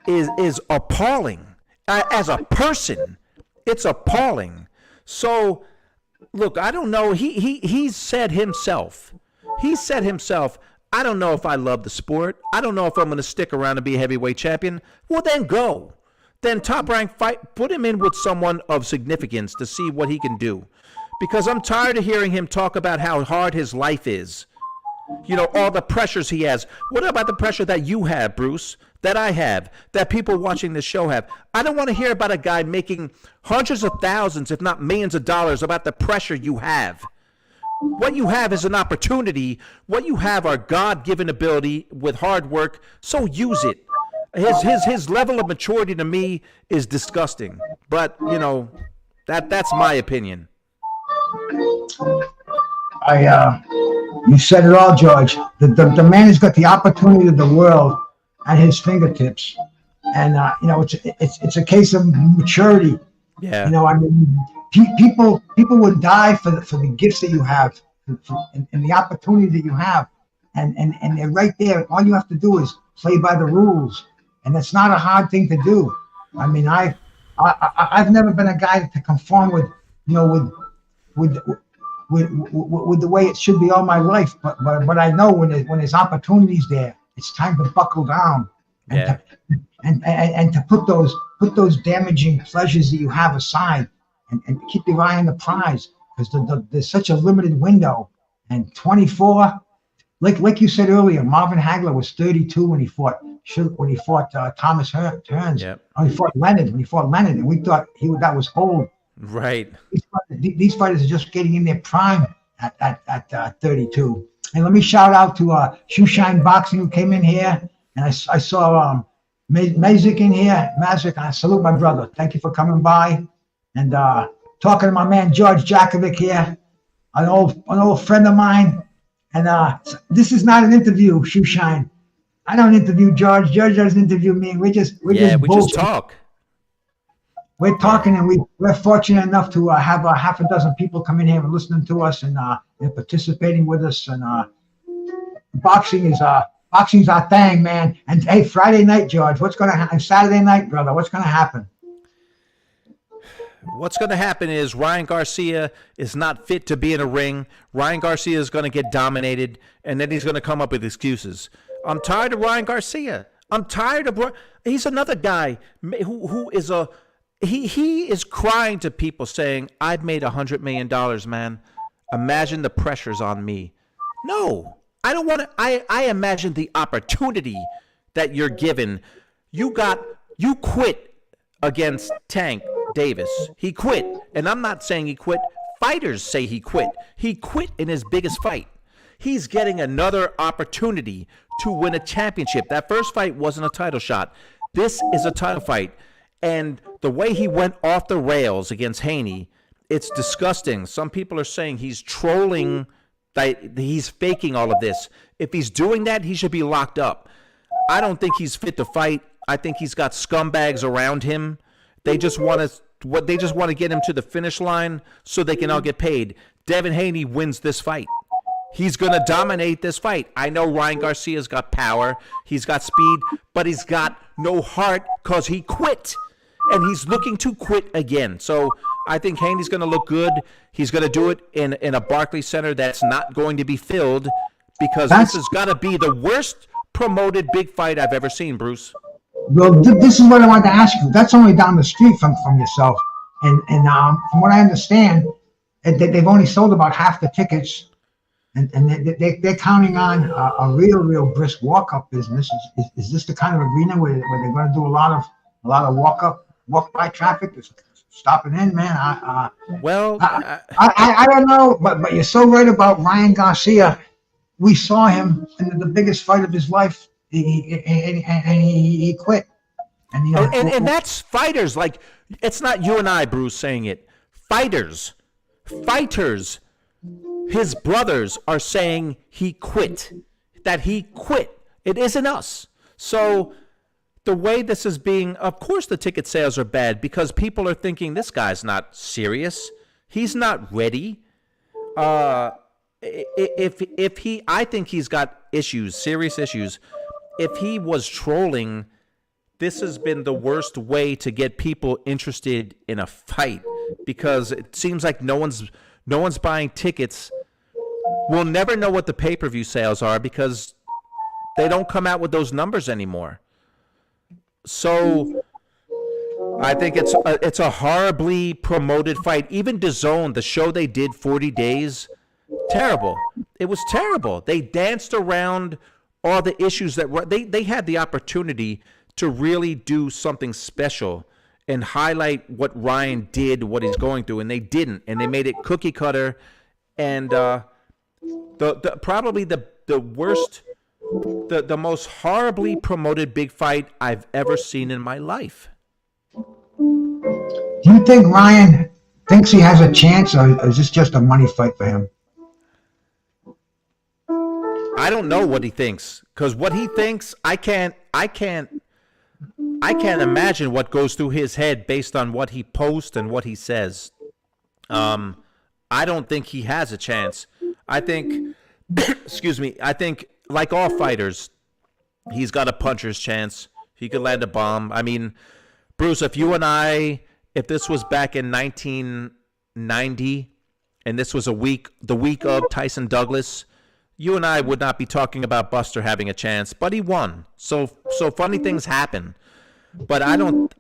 is appalling. As a person, it's appalling. So, look, I don't know. He said himself, I don't know if I love the sport. I don't know if I'm going to stick around and be a heavyweight champion. Well, then go. Then Top Rank fight. Put him in with someone of significance to see what he can do. Because I'm tired of hearing him talk about how hard his life is. All the pressures he has. What about the pressure that you have, Bruce? That I have? That people watching this show have? I don't want to hear about a guy making hundreds of thousands, if not millions of dollars, about the pressure you have. What you have is an opportunity. What you have are God-given ability with hard work, so use it. His level of maturity to me is disgusting. But, that's my opinion. You said it all, George. The man has got the opportunity of the world at his fingertips, and it's a case of maturity. Yeah. People would die for the gifts that you have, and the opportunity that you have, and they're right there. All you have to do is play by the rules, and it's not a hard thing to do. I've never been a guy to conform with the way it should be all my life, but I know when there's opportunities there, it's time to buckle down and to put those damaging pleasures that you have aside and keep your eye on the prize, because there's such a limited window. And 24, like you said earlier, Marvin Hagler was 32 when he fought Thomas Hearns. Yep. When he fought Leonard, and we thought that was old. Right. These fighters are just getting in their prime at 32. And let me shout out to Shoeshine Boxing, who came in here, and I saw Mazik in here. Mazik, I salute my brother. Thank you for coming by. And talking to my man George Jakovic here, an old friend of mine. And this is not an interview, Shoeshine. I don't interview George. George doesn't interview me. We just talk. We're talking, and we're fortunate enough to have a half a dozen people come in here and listening to us and participating with us. And boxing's our thing, man. And hey, Friday night, George, what's going to happen? Saturday night, brother, what's going to happen? What's going to happen is Ryan Garcia is not fit to be in a ring. Ryan Garcia is going to get dominated, and then he's going to come up with excuses. I'm tired of Ryan Garcia. He's another guy who is he is crying to people saying, "I've made $100 million, man. Imagine the pressures on me." No, I don't want to. I imagine the opportunity that you're given. You quit against Tank Davis. He quit, and I'm not saying he quit. Fighters say he quit. He quit in his biggest fight. He's getting another opportunity to win a championship. That first fight wasn't a title shot. This is a title fight. And the way he went off the rails against Haney, it's disgusting. Some people are saying he's trolling, that he's faking all of this. If he's doing that, he should be locked up. I don't think he's fit to fight. I think he's got scumbags around him. They just want to get him to the finish line so they can all get paid. Devin Haney wins this fight. He's going to dominate this fight. I know Ryan Garcia's got power. He's got speed, but he's got no heart because he quit. And he's looking to quit again. So I think Haney's going to look good. He's going to do it in a Barclays Center that's not going to be filled because this has got to be the worst promoted big fight I've ever seen, Bruce. Well, this is what I wanted to ask you. That's only down the street from yourself. And from what I understand, they've only sold about half the tickets. And they're counting on a real brisk walk-up business. Is this the kind of arena where they're going to do a lot of walk-by traffic? Stopping in, man. I don't know, but you're so right about Ryan Garcia. We saw him in the biggest fight of his life. He quit. And that's fighters. Like, it's not you and I, Bruce, saying it. Fighters. His brothers are saying he quit. That he quit. It isn't us. So the way this is being, of course the ticket sales are bad because people are thinking this guy's not serious. He's not ready. I think he's got issues, serious issues. If he was trolling, this has been the worst way to get people interested in a fight because it seems like no one's buying tickets. We'll never know what the pay-per-view sales are because they don't come out with those numbers anymore. So I think it's a horribly promoted fight. Even DAZN, the show they did 40 days, terrible. It was terrible. They danced around all the issues that were. They had the opportunity to really do something special and highlight what Ryan did, what he's going through, and they didn't. And they made it cookie cutter. And probably the worst, the most horribly promoted big fight I've ever seen in my life. Do you think Ryan thinks he has a chance, or is this just a money fight for him? I don't know what he thinks, because what he thinks, I can't imagine what goes through his head based on what he posts and what he says. I don't think he has a chance. I think, excuse me, I think like all fighters, he's got a puncher's chance. He could land a bomb. I mean, Bruce, if this was back in 1990 and this was the week of Tyson Douglas, you and I would not be talking about Buster having a chance, but he won. So funny things happen. But I don't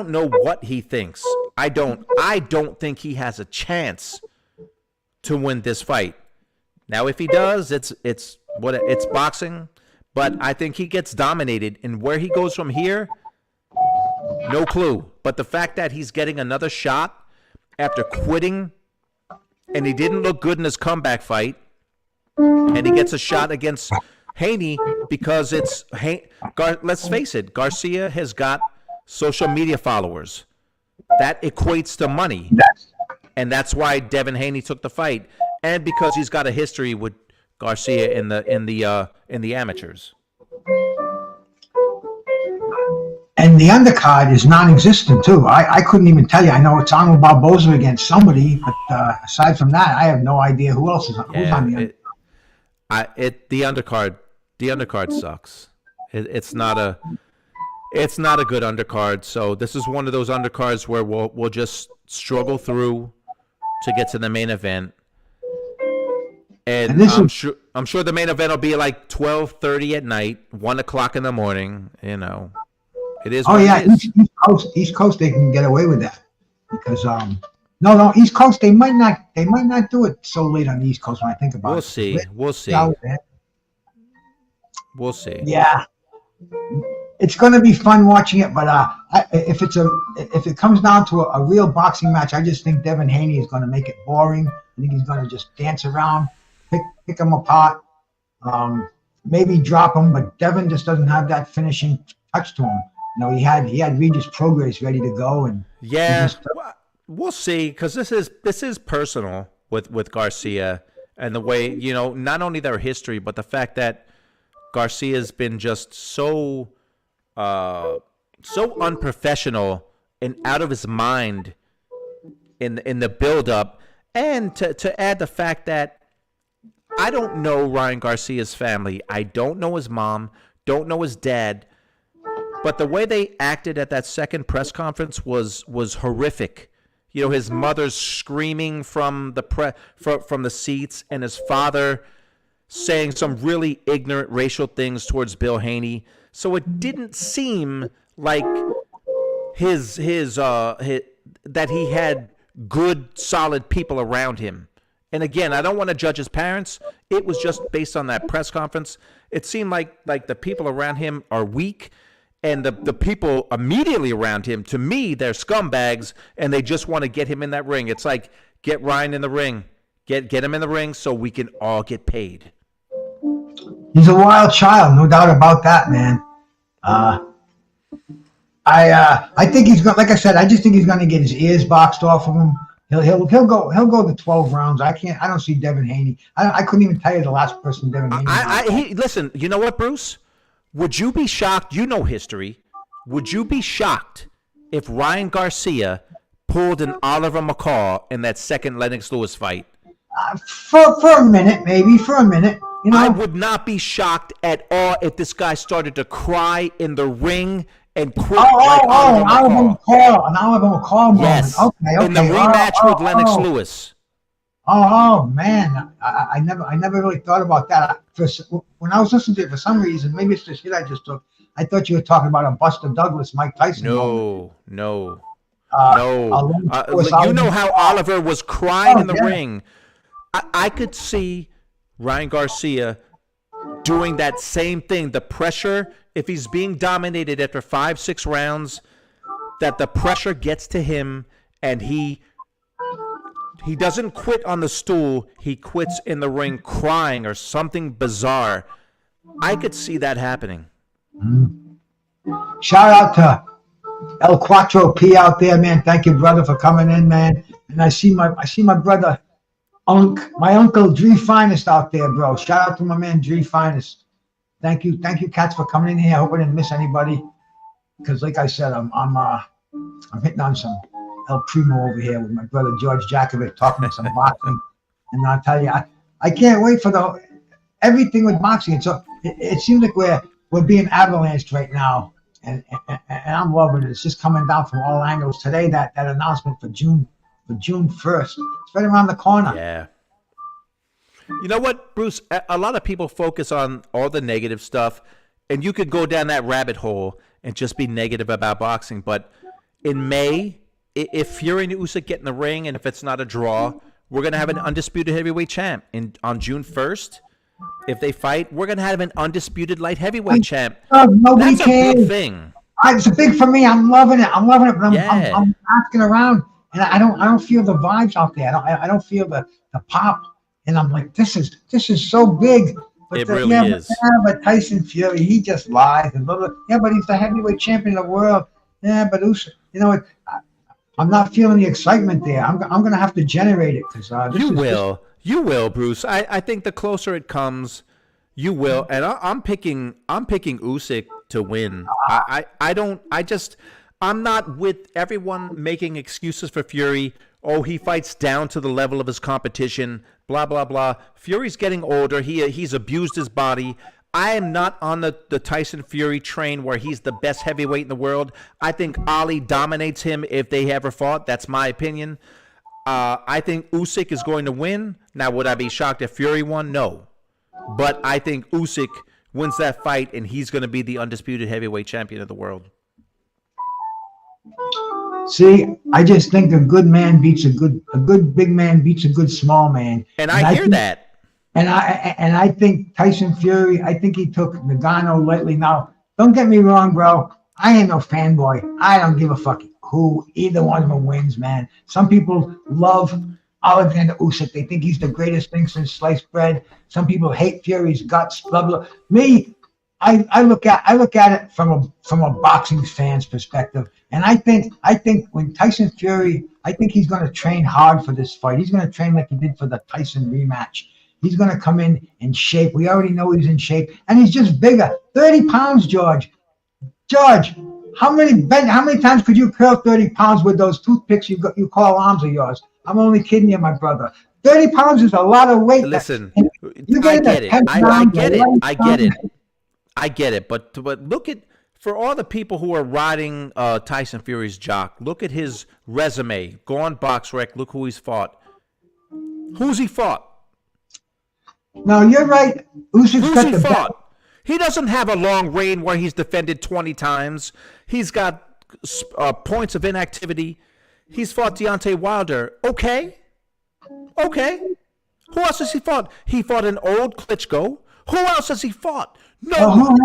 know what he thinks. I don't think he has a chance to win this fight. Now, if he does, it's boxing, but I think he gets dominated. And where he goes from here, no clue. But the fact that he's getting another shot after quitting, and he didn't look good in his comeback fight, and he gets a shot against Haney because let's face it, Garcia has got social media followers. That equates to money. And that's why Devin Haney took the fight. And because he's got a history with Garcia in the amateurs. And the undercard is non-existent too. I couldn't even tell you. I know it's Arnold Barboza against somebody, but aside from that, I have no idea who else is on. Who's on the undercard? The undercard sucks. It's not a good undercard. So this is one of those undercards where we'll just struggle through to get to the main event. And I'm sure the main event will be like 12:30 at night, 1 o'clock in the morning. You know. It is Oh what yeah, it is. East Coast, they can get away with that because no, East Coast, they might not do it so late on the East Coast when I think about We'll it. 'Cause see. We'll see. out there- We'll see. Yeah, it's going to be fun watching it. But if it comes down to a real boxing match, I just think Devin Haney is going to make it boring. I think he's going to just dance around, pick them apart, maybe drop them. But Devin just doesn't have that finishing touch to him. You know, he had Regis Prograis ready to go, and Yeah, just well, we'll see because this is personal with Garcia and the way, you know, not only their history but the fact that Garcia's been just so unprofessional and out of his mind in the build up, and to add the fact that I don't know Ryan Garcia's family. I don't know his mom, don't know his dad. But the way they acted at that second press conference was horrific. You know, his mother's screaming from the seats, and his father saying some really ignorant racial things towards Bill Haney. So it didn't seem like his that he had good, solid people around him. And again, I don't want to judge his parents. It was just based on that press conference. It seemed like the people around him are weak. And the people immediately around him, to me, they're scumbags, and they just want to get him in that ring. It's like, get Ryan in the ring. Get him in the ring so we can all get paid. he's a wild child, no doubt about that, man. I think he's going. Like I said, I just think he's going to get his ears boxed off of him. He'll go the 12 rounds. I don't see Devin Haney. I couldn't even tell you the last person Devin Haney. Listen, you know what, Bruce? Would you be shocked? You know history. Would you be shocked if Ryan Garcia pulled an Oliver McCall in that second Lennox Lewis fight? For a minute, maybe for a minute. You know, I would not be shocked at all if this guy started to cry in the ring and quit like Oliver McCall. An Oliver McCall moment. Yes. Okay. In the rematch with Lennox Lewis. Oh man, I never really thought about that. When I was listening to it, for some reason, maybe it's the shit I just took, I thought you were talking about a Buster Douglas, Mike Tyson. No. You know how Oliver was crying in the ring. I could see Ryan Garcia doing that same thing. The pressure, if he's being dominated after 5-6 rounds, that the pressure gets to him and he doesn't quit on the stool. He quits in the ring crying or something bizarre. I could see that happening. Shout out to El Quattro P out there, man. Thank you, brother, for coming in, man. And I see my brother, my uncle Dree Finest out there, bro. Shout out to my man Dree Finest. Thank you, cats, for coming in here. I hope I didn't miss anybody, because like I said, I'm hitting on some El Primo over here with my brother George Jakovic, talking some boxing. And I'll tell you, I can't wait for everything with boxing. So it seems like we're being avalanched right now, and I'm loving it. It's just coming down from all angles. Today, that announcement for June 1st, it's right around the corner. Yeah. You know what, Bruce? A lot of people focus on all the negative stuff, and you could go down that rabbit hole and just be negative about boxing. But in May, if Fury and Usyk get in the ring, and if it's not a draw, we're going to have an undisputed heavyweight champ. On June 1st, if they fight, we're going to have an undisputed light heavyweight champ. Nobody That's cares. a big thing. It's a big for me. I'm loving it. But I'm asking around, and I don't feel the vibes out there. I don't feel the pop. And I'm like, this is so big. But it really is. But Tyson Fury, he just lies and blah, blah. Yeah, but he's the heavyweight champion of the world. Yeah, but Usyk, you know what? I'm not feeling the excitement there. I'm going to have to generate it, because You will, Bruce. I think the closer it comes, you will. And I'm picking Usyk to win. I'm not with everyone making excuses for Fury. Oh, he fights down to the level of his competition, blah, blah, blah. Fury's getting older. He's abused his body. I am not on the Tyson Fury train where he's the best heavyweight in the world. I think Ali dominates him if they ever fought. That's my opinion. I think Usyk is going to win. Now, would I be shocked if Fury won? No. But I think Usyk wins that fight, and he's going to be the undisputed heavyweight champion of the world. See, I just think a good man beats a good big man beats a good small man. And I hear think, that. and I think Tyson Fury, I think he took Nagano lightly. Now, don't get me wrong, bro. I ain't no fanboy. I don't give a fuck who either one of them wins, man. Some people love Alexander Usyk. They think he's the greatest thing since sliced bread. Some people hate Fury's guts. Blah blah. Me, I look at it from a boxing fan's perspective, and I think when Tyson Fury, I think he's going to train hard for this fight. He's going to train like he did for the Tyson rematch. He's going to come in shape. We already know he's in shape, and he's just bigger. 30 pounds, George. George, how many times could you curl 30 pounds with those toothpicks you call arms of yours? I'm only kidding you, my brother. 30 pounds is a lot of weight. Listen, I get it. I get it. But look at, for all the people who are riding Tyson Fury's jock, look at his resume. Go on BoxRec. Look who he's fought. Who's he fought? No, you're right. Who's he fought? He doesn't have a long reign where he's defended 20 times. He's got points of inactivity. He's fought Deontay Wilder. Okay. Who else has he fought? He fought an old Klitschko. Who else has he fought? No. Well,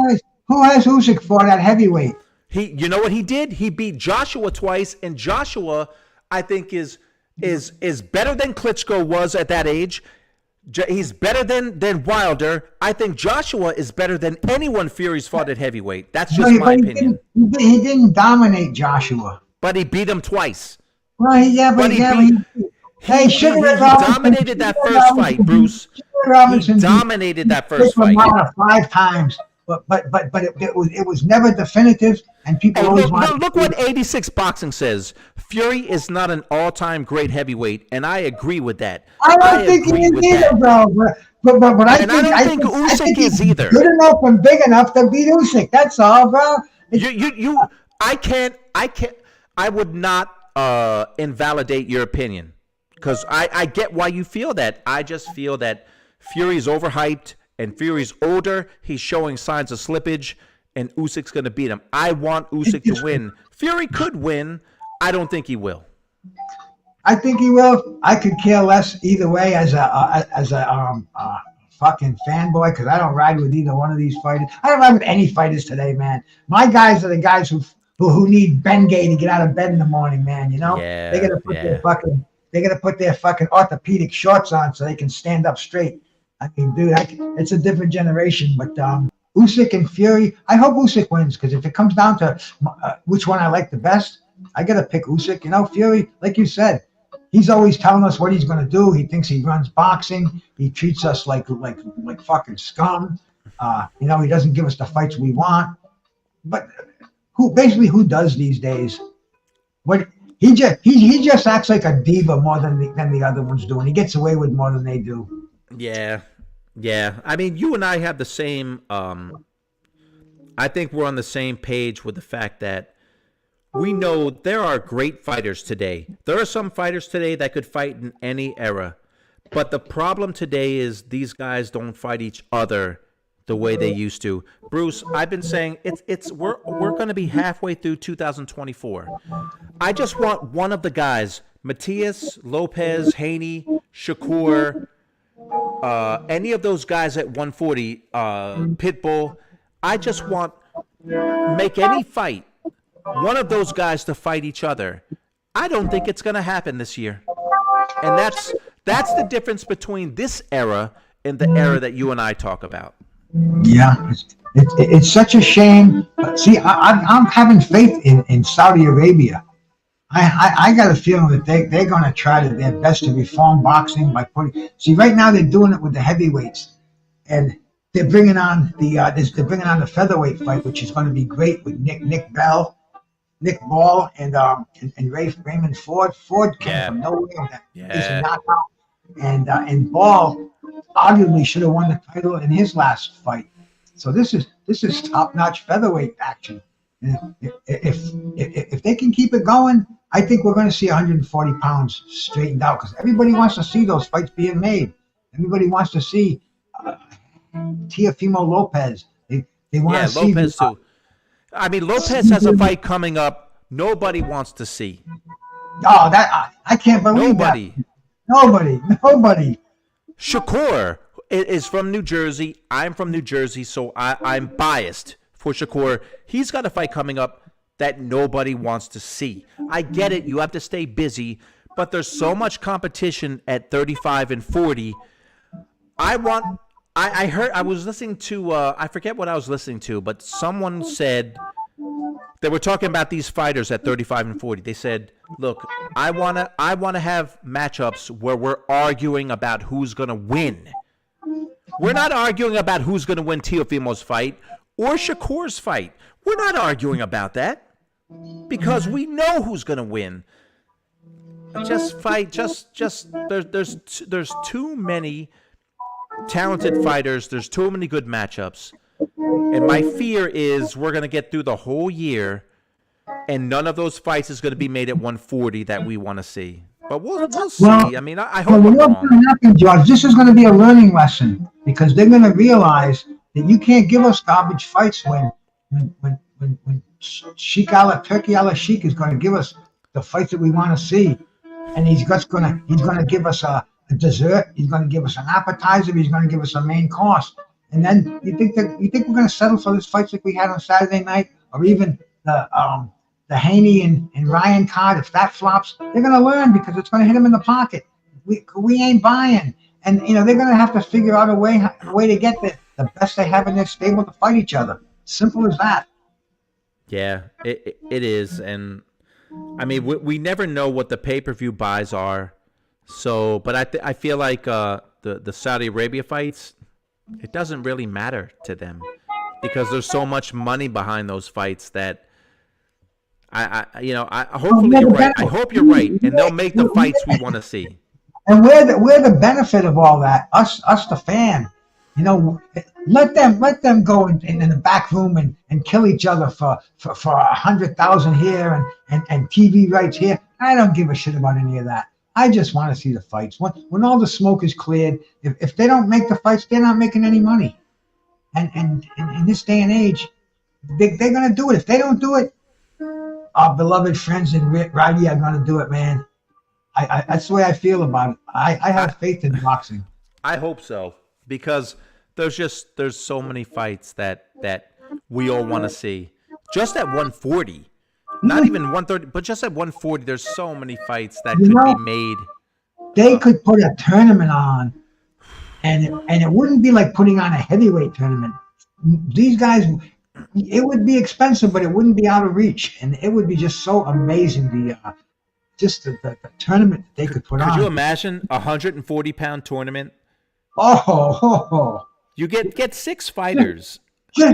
who has Usyk fought at heavyweight? You know what he did? He beat Joshua twice, and Joshua, I think, is better than Klitschko was at that age. He's better than Wilder. I think Joshua is better than anyone Fury's fought at heavyweight. That's just my opinion. He didn't dominate Joshua. But he beat him twice. Well, he dominated that first fight, Bruce. He dominated that first fight. 5 times. But it was never definitive, and people always want. Look what 86 Boxing says. Fury is not an all-time great heavyweight, and I agree with that. I don't think he is either, bro. But I think Usyk is either. Good enough and big enough to beat Usyk. That's all, bro. I would not invalidate your opinion, because I get why you feel that. I just feel that Fury's overhyped. And Fury's older. He's showing signs of slippage, and Usyk's going to beat him. I want Usyk to win. Fury could win. I don't think he will. I think he will. I could care less either way as a fucking fanboy, because I don't ride with either one of these fighters. I don't ride with any fighters today, man. My guys are the guys who need Bengay to get out of bed in the morning, man. You know, they got to put their fucking orthopedic shorts on so they can stand up straight. I mean, dude, it's a different generation. But Usyk and Fury, I hope Usyk wins, because if it comes down to which one I like the best, I got to pick Usyk. You know, Fury, like you said, he's always telling us what he's going to do. He thinks he runs boxing. He treats us like fucking scum. You know, he doesn't give us the fights we want. But who does these days? What he just acts like a diva more than the other ones do, and he gets away with more than they do. Yeah. I mean, you and I have the same. I think we're on the same page with the fact that we know there are great fighters today. There are some fighters today that could fight in any era, but the problem today is these guys don't fight each other the way they used to. Bruce, I've been saying we're going to be halfway through 2024. I just want one of the guys, Matias, Lopez, Haney, Shakur. Any of those guys at 140, Pitbull, I just want make any fight, one of those guys to fight each other. I don't think it's going to happen this year, and that's the difference between this era and the era that you and I talk about. Yeah, it's such a shame. But see, I'm having faith in Saudi Arabia. I got a feeling that they're going to try their best to reform boxing by putting. See, right now they're doing it with the heavyweights, and they're bringing on the featherweight fight, which is going to be great with Nick Ball, and Raymond Ford. Ford came from nowhere. He's a knockout, and Ball arguably should have won the title in his last fight. So this is top-notch featherweight action. And if they can keep it going, I think we're going to see 140 pounds straightened out, because everybody wants to see those fights being made. Everybody wants to see Teofimo Lopez. They want to see Lopez too. I mean, Lopez has a fight coming up nobody wants to see. Oh, that I can't believe that. Nobody. Shakur is from New Jersey. I'm from New Jersey, so I'm biased for Shakur. He's got a fight coming up that nobody wants to see. I get it. You have to stay busy, but there's so much competition at 35 and 40. I was listening to, I forget what I was listening to, but someone said, they were talking about these fighters at 35 and 40. They said, look, I want to have matchups where we're arguing about who's going to win. We're not arguing about who's going to win Teofimo's fight or Shakur's fight. We're not arguing about that because we know who's going to win. Just fight. There's too many talented fighters. There's too many good matchups. And my fear is we're going to get through the whole year and none of those fights is going to be made at 140 that we want to see. But we'll see. Well, I mean, I hope I'm what's wrong. going to happen, George, this is going to be a learning lesson because they're going to realize that you can't give us garbage fights when Sheik Turkey Allah Sheik is going to give us the fights that we want to see. And he's going to give us a dessert. He's going to give us an appetizer. He's going to give us a main course. And then you think we're going to settle for this fights like we had on Saturday night, or even the Haney and Ryan card? If that flops, they're going to learn because it's going to hit them in the pocket. We ain't buying, and they're going to have to figure out a way to get the best they have in their stable to fight each other. Simple as that. Yeah, it is, and I mean we never know what the pay-per-view buys are. So, but I feel like the Saudi Arabia fights, it doesn't really matter to them because there's so much money behind those fights that hopefully you're right. I hope you're right, and they'll make the fights we want to see. And we're the benefit of all that. Us the fan. Let them go in the back room and kill each other for 100,000 here and TV rights here. I don't give a shit about any of that. I just want to see the fights. When all the smoke is cleared, if they don't make the fights, they're not making any money. And in this day and age, they're going to do it. If they don't do it, our beloved friends in Roddy are going to do it, man. That's the way I feel about it. I have faith in boxing. I hope so because there's so many fights that we all want to see. Just at 140. Not even 130, but just at 140, there's so many fights that could be made. They could put a tournament on, and it wouldn't be like putting on a heavyweight tournament. These guys, it would be expensive, but it wouldn't be out of reach, and it would be just so amazing. The tournament they could put on. Could you imagine a 140-pound tournament? Oh. You get 6 fighters.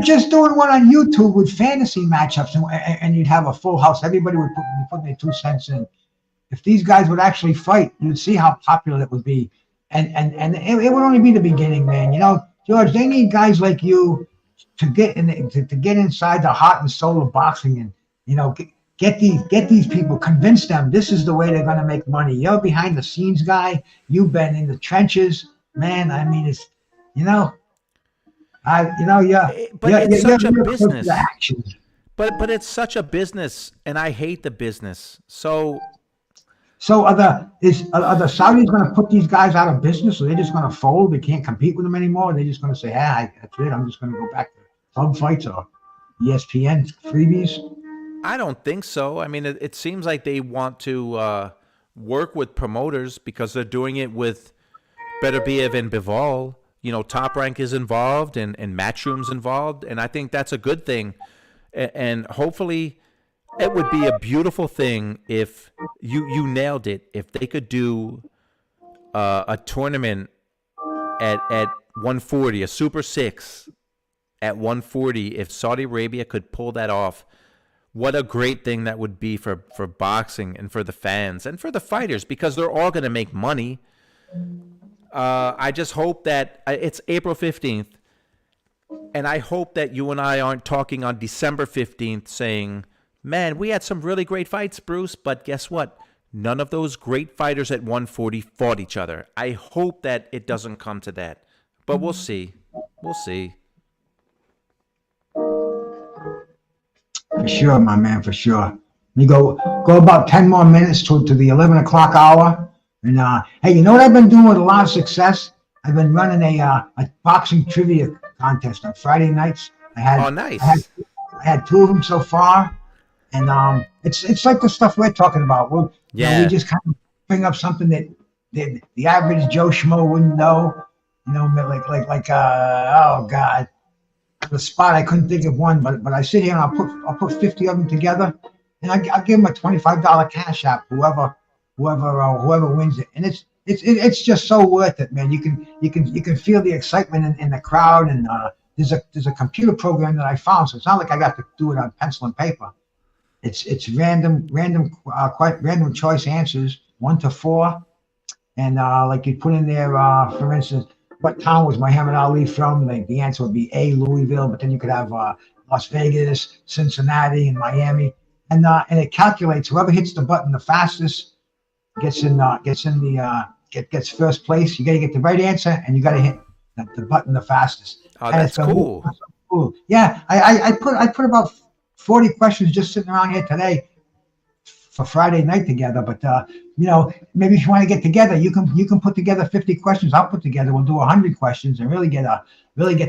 Just doing one on YouTube with fantasy matchups, and you'd have a full house. Everybody would put their 2 cents in. If these guys would actually fight, you'd see how popular it would be. And it would only be the beginning, man. George, they need guys like you to get inside the heart and soul of boxing, and get these people, convince them this is the way they're gonna make money. You're behind the scenes guy. You've been in the trenches, man. I mean, it's it's such a business. But it's such a business, and I hate the business. So are the Saudis going to put these guys out of business? Or they're just going to fold? They can't compete with them anymore? They're just going to say, that's it. I'm just going to go back to club fights or ESPN freebies. I don't think so. I mean, it seems like they want to work with promoters because they're doing it with Beterbiev and Bivol. Top Rank is involved and Matchroom's involved, and I think that's a good thing. And hopefully, it would be a beautiful thing if you nailed it. If they could do a tournament at 140, a Super 6 at 140, if Saudi Arabia could pull that off, what a great thing that would be for boxing and for the fans and for the fighters because they're all going to make money. I just hope that it's April 15th, and I hope that you and I aren't talking on December 15th saying, man, we had some really great fights, Bruce, but guess what? None of those great fighters at 140 fought each other. I hope that it doesn't come to that, but we'll see. We'll see. For sure, my man, for sure. You go about 10 more minutes to the 11 o'clock hour. And hey, you know what I've been doing with a lot of success? I've been running a boxing trivia contest on Friday nights. I had Oh, nice. I had two of them so far, and it's like the stuff we're talking about. We Yeah. just kind of bring up something that the average Joe Schmo wouldn't know. Like oh God, on the spot I couldn't think of one, but I sit here and I'll put 50 of them together, and I'll give them a $25 cash app, whoever wins it, and it's just so worth it, man. You can feel the excitement in the crowd, and there's a computer program that I found, so it's not like I got to do it on pencil and paper. It's quite random choice answers, 1 to 4, and like you put in there, for instance, what town was Muhammad Ali from? Like the answer would be A, Louisville, but then you could have Las Vegas, Cincinnati, and Miami, and it calculates whoever hits the button the fastest gets first place. You got to get the right answer, and you got to hit the button the fastest. Oh, And that's cool. cool. Yeah, I put about 40 questions just sitting around here today for Friday night together. But maybe if you want to get together, you can put together 50 questions. I'll put together. We'll do 100 questions and really get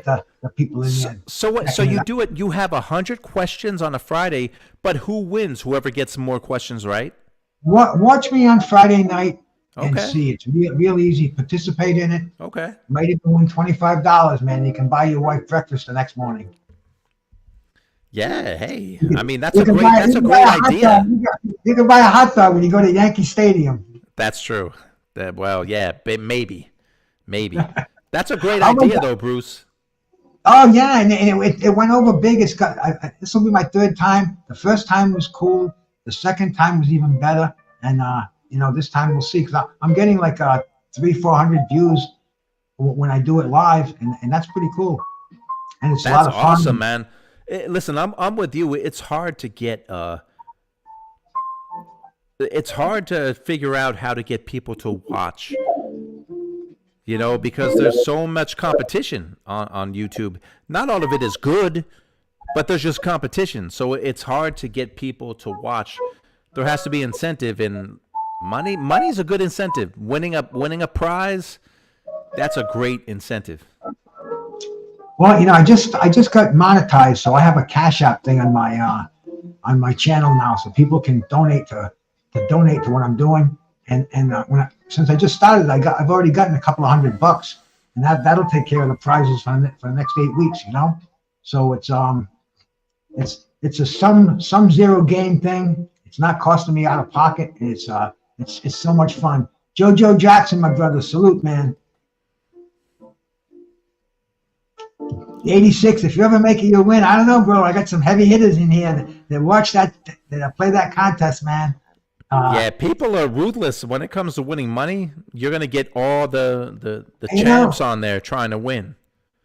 the people in there. So what? So you do it. You have 100 questions on a Friday, but who wins? Whoever gets more questions right. Watch me on Friday night and Okay. see. It's real easy. Participate in it. Okay. Might even win $25, man. You can buy your wife breakfast the next morning. Yeah. Hey. I mean, You can buy hot idea. dog. You can buy a hot dog when you go to Yankee Stadium. That's true. Well, yeah. Maybe. That's a great How about idea, that? though, Bruce. Oh yeah, and it went over big. This will be my third time. The first time was cool. The second time was even better, and this time we'll see. Because I'm getting like 300-400 views when I do it live, and that's pretty cool. And it's a That's lot of awesome, fun. man. Listen, I'm with you. It's hard to get it's hard to figure out how to get people to watch. Because there's so much competition on YouTube. Not all of it is good, but there's just competition. So it's hard to get people to watch. There has to be incentive, and money's a good incentive. Winning a prize, that's a great incentive. Well, I just got monetized, so I have a Cash App thing on my channel now, so people can donate to what I'm doing. And since I just started, I've already gotten a couple of $100, and that'll take care of the prizes for the next 8 weeks. So it's a some zero game thing. It's not costing me out of pocket. And it's so much fun. JoJo Jackson, my brother, salute, man. The 86. If you ever make it, you'll win. I don't know, bro. I got some heavy hitters in here that watch that play that contest, man. Yeah, people are ruthless when it comes to winning money. You're gonna get all the champs on there trying to win.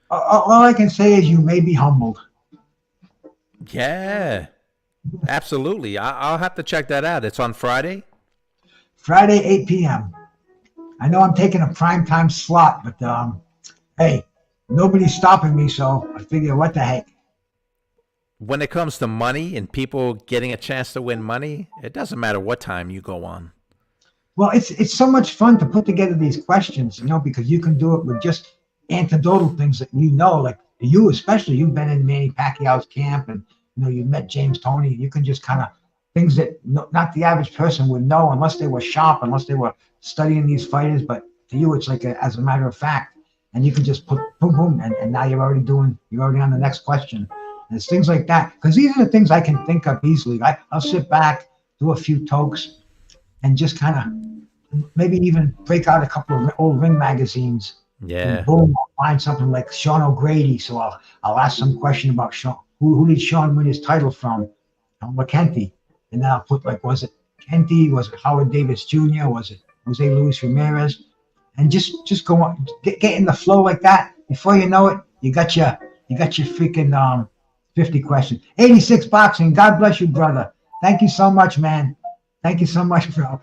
All I can say is you may be humbled. Yeah, absolutely. I'll have to check that out. It's on Friday. Friday, 8 p.m. I know I'm taking a primetime slot, but hey, nobody's stopping me, so I figure what the heck. When it comes to money and people getting a chance to win money, it doesn't matter what time you go on. Well, it's so much fun to put together these questions, because you can do it with just anecdotal things that like you especially. You've been in Manny Pacquiao's camp, and you met James Toney. You can just kind of things that not the average person would know unless they were sharp, unless they were studying these fighters. But to you, it's like as a matter of fact, and you can just put boom, boom, and now you're already on the next question. And it's things like that, because these are the things I can think of easily. I'll sit back, do a few tokes, and just kind of maybe even break out a couple of old Ring magazines. Yeah. And boom, I'll find something like Sean O'Grady. So I'll ask some question about Sean. Who did Sean win his title from? McKenty. And then I'll put was it Kenty? Was it Howard Davis Jr.? Was it Jose Luis Ramirez? And just go on, get in the flow like that. Before you know it, you got your freaking 50 questions. 86 boxing. God bless you, brother. Thank you so much, man. Thank you so much, bro.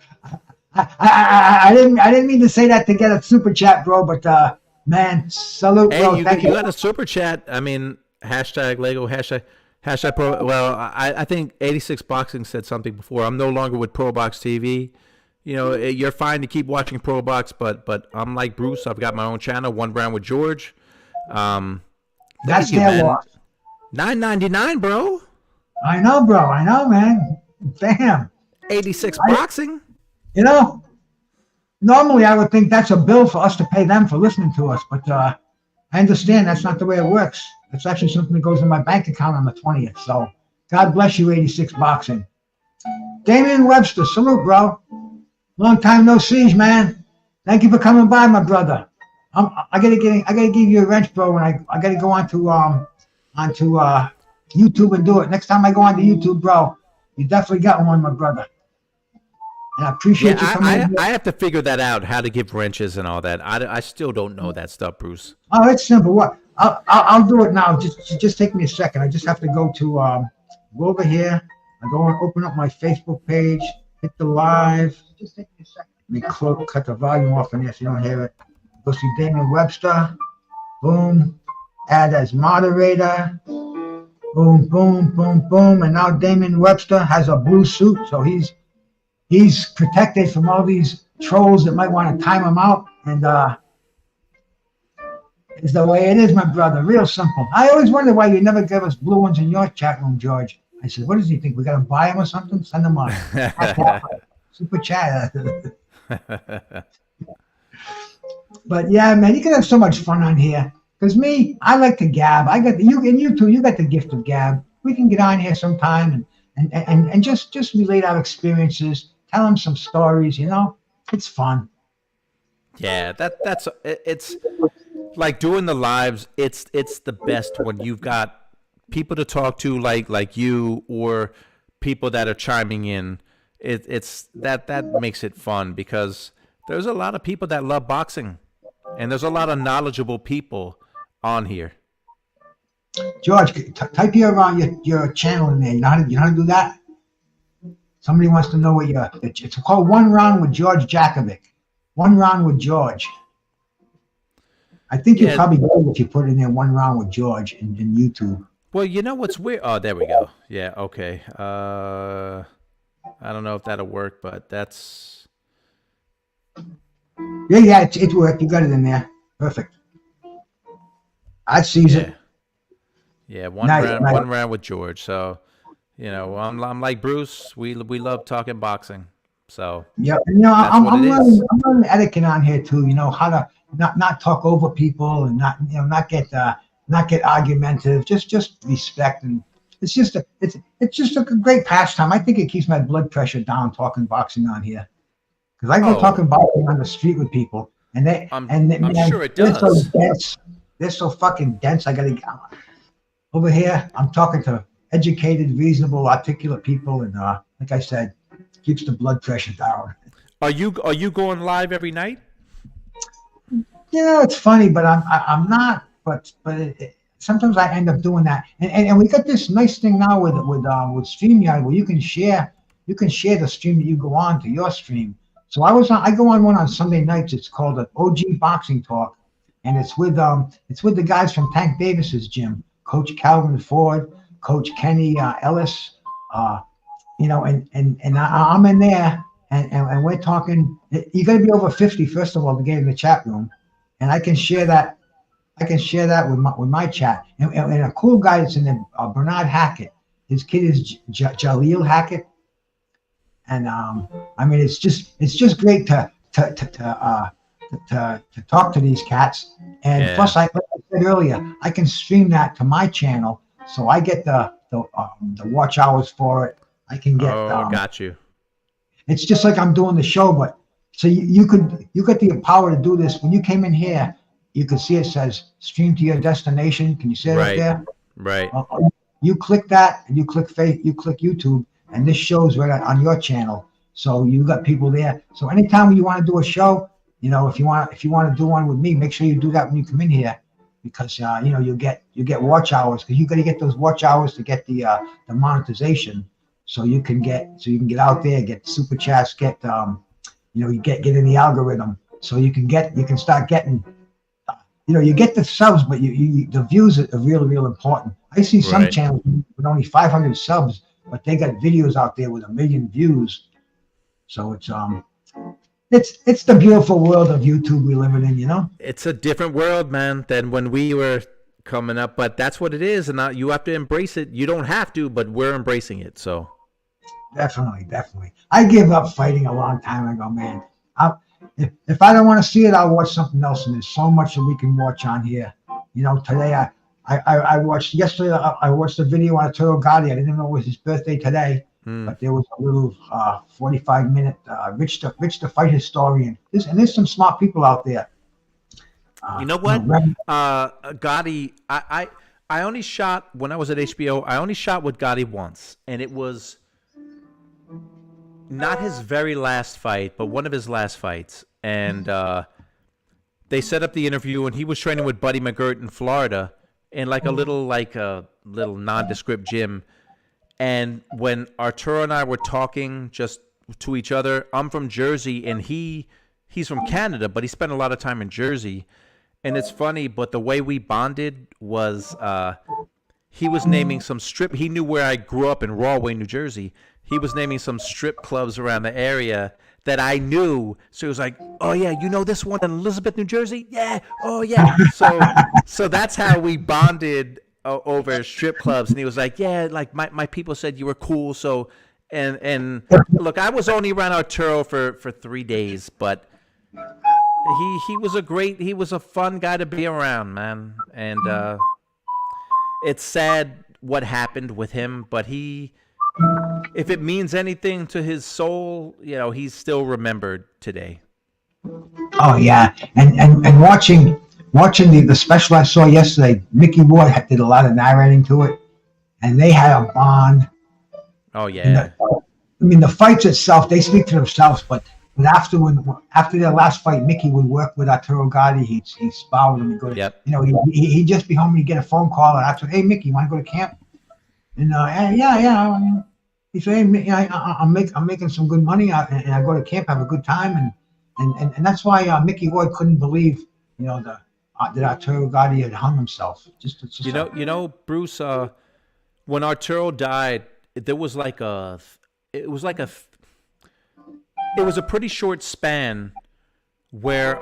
I didn't mean to say that to get a super chat, bro, but man, salute, bro. Hey, you got a super chat. I mean, hashtag Lego, hashtag. Hashtag Pro. Well, I think 86 Boxing said something before. I'm no longer with Pro Box TV. You know, you're fine to keep watching Pro Box, but I'm like Bruce. I've got my own channel, One Round with George. Look That's at you, their man. loss. $9.99, bro. I know, bro. I know, man. Damn. 86 Boxing. You know, normally I would think that's a bill for us to pay them for listening to us, but I understand that's not the way it works. It's actually something that goes in my bank account on the 20th. So God bless you, 86 Boxing. Damian Webster, salute, bro. Long time no see, man. Thank you for coming by, my brother. I gotta give you a wrench, bro. When I gotta go onto YouTube and do it. Next time I go onto YouTube, bro, you definitely got one, my brother. And I appreciate you coming in. I have to figure that out, how to give wrenches and all that. I still don't know that stuff, Bruce. Oh, it's simple. What? I'll do it now. Just take me a second. I just have to go over here. I go and open up my Facebook page, hit the live. Just take me a second. Let me cut the volume off in here so you don't hear it. Go see Damian Webster. Boom. Add as moderator. Boom, boom, boom, boom. And now Damian Webster has a blue suit, so he's protected from all these trolls that might want to time him out. And it's the way it is, my brother. Real simple. I always wonder why you never give us blue ones in your chat room, George. I said, what does he think? We got to buy him or something? Send him on. Super chat. But yeah, man, you can have so much fun on here. Because me, I like to gab. You too, you got the gift of gab. We can get on here sometime and just relate our experiences, tell them some stories, you know? It's fun. Yeah, it's like doing the lives, it's the best when you've got people to talk to like you or people that are chiming in. It's that makes it fun because there's a lot of people that love boxing and there's a lot of knowledgeable people on here. George, type your channel in there. You know how to do that? Somebody wants to know what it's called One Round with George Jakovic. One Round with George. I think you'll probably get it if you put it in there, One Round with George in YouTube. Well, you know what's weird? Oh, there we go. Yeah, okay. I don't know if that'll work, but that's... Yeah, it worked. You got it in there. Perfect. I'd seize it. Yeah, one round with George. So, you know, I'm like Bruce. We love talking boxing. So yeah, you know, I'm learning etiquette on here too. You know how to not talk over people and not get argumentative. Just respect, and it's just a great pastime. I think it keeps my blood pressure down talking boxing on here because I go talking boxing on the street with people, and I'm sure it does. They're so dense. They're so fucking dense. I gotta get over here. I'm talking to educated, reasonable, articulate people, and like I said, keeps the blood pressure down. Are you going live every night? Yeah, it's funny, but I'm not. But sometimes I end up doing that, and we got this nice thing now with StreamYard where you can share the stream that you go on to your stream. So I go on one on Sunday nights. It's called an OG Boxing Talk, and it's with the guys from Tank Davis's gym, Coach Calvin Ford, Coach Kenny Ellis, you know, and I'm in there, and we're talking. You got to be over 50 first of all to get in the chat room, and I can share that. with my chat, and a cool guy that's in there, Bernard Hackett. His kid is Jaleel Hackett, and I mean it's just great to talk to these cats. And plus, like I said earlier, I can stream that to my channel, so I get the watch hours for it. I can get. Got you. It's just like I'm doing the show, but so you got the power to do this. When you came in here, you can see it says stream to your destination. Can you see it right there? Right. You click that, and you click YouTube, and this shows right on your channel. So you got people there. So anytime you want to do a show, you know, if you want to do one with me, make sure you do that when you come in here, because you know you get watch hours, because you got to get those watch hours to get the monetization. So you can get out there, get super chats, get you get in the algorithm, so you can start getting you get the subs, but the views are really, real important. I see some Right. channels with only 500 subs, but they got videos out there with 1 million views. So it's the beautiful world of YouTube we living in. It's a different world, man, than when we were coming up. But that's what it is, and you have to embrace it. You don't have to, but we're embracing it. So Definitely. I gave up fighting a long time ago, man. If I don't want to see it, I'll watch something else. And there's so much that we can watch on here. Today I watched yesterday. I watched a video on Arturo Gatti. I didn't know it was his birthday today, but there was a little 45-minute Rich the Fight historian. There's some smart people out there. you know what, Gotti, I only shot when I was at HBO. I only shot with Gotti once, and it was not his very last fight, but one of his last fights. And they set up the interview, and he was training with Buddy McGirt in Florida in like a little nondescript gym. And when Arturo and I were talking just to each other, I'm from Jersey, and he's from Canada, but he spent a lot of time in Jersey. And it's funny, but the way we bonded was he was naming some strip. He knew where I grew up in Rahway, New Jersey. He was naming some strip clubs around the area that I knew. So he was like, "Oh yeah, you know this one in Elizabeth, New Jersey? Yeah, oh yeah." So that's how we bonded over strip clubs. And he was like, "Yeah, like my people said you were cool." So and look, I was only around Arturo for 3 days, but he was a fun guy to be around, man. And it's sad what happened with him, but if it means anything to his soul, he's still remembered today. Oh yeah, and watching the special I saw yesterday, Mickey Ward did a lot of narrating to it, and they had a bond. Oh yeah. The fights itself, they speak to themselves, but after their last fight, Mickey would work with Arturo Gatti. He'd spar with him. He'd go to, Yep. He'd just be home. He'd get a phone call and ask him, "Hey Mickey, you want to go to camp?" And yeah. He said, "Hey, I'm making some good money, and I go to camp, have a good time." And that's why Mickey Ward couldn't believe, that Arturo Gatti had hung himself. Bruce. When Arturo died, it was a pretty short span where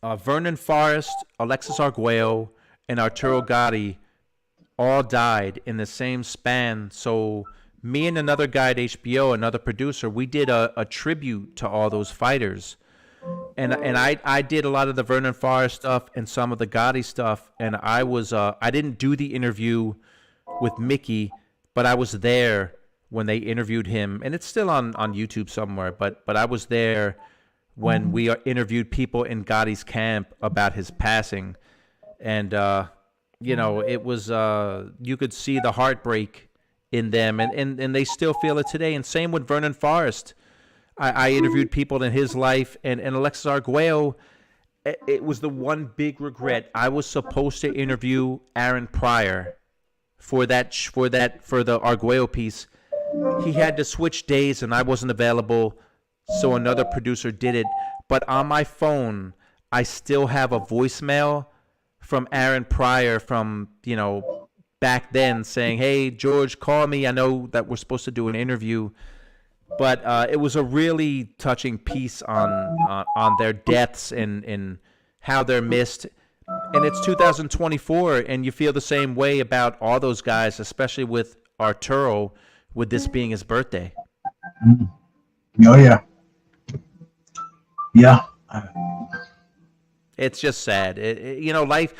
Vernon Forrest, Alexis Arguello, and Arturo Gatti all died in the same span. So me and another guy at HBO, another producer, we did a tribute to all those fighters. And I did a lot of the Vernon Forrest stuff and some of the Gotti stuff. And I didn't do the interview with Mickey, but I was there when they interviewed him. And it's still on YouTube somewhere, but I was there when we interviewed people in Gotti's camp about his passing. And, it was, you could see the heartbreak in them, and they still feel it today. And same with Vernon Forrest. I interviewed people in his life, and Alexis Arguello, it was the one big regret. I was supposed to interview Aaron Pryor for the Arguello piece. He had to switch days, and I wasn't available, so another producer did it. But on my phone, I still have a voicemail from Aaron Pryor from, back then saying, "Hey, George, call me. I know that we're supposed to do an interview." But it was a really touching piece on their deaths and how they're missed. And it's 2024, and you feel the same way about all those guys, especially with Arturo, with this being his birthday. Oh, yeah. Yeah. It's just sad. Life,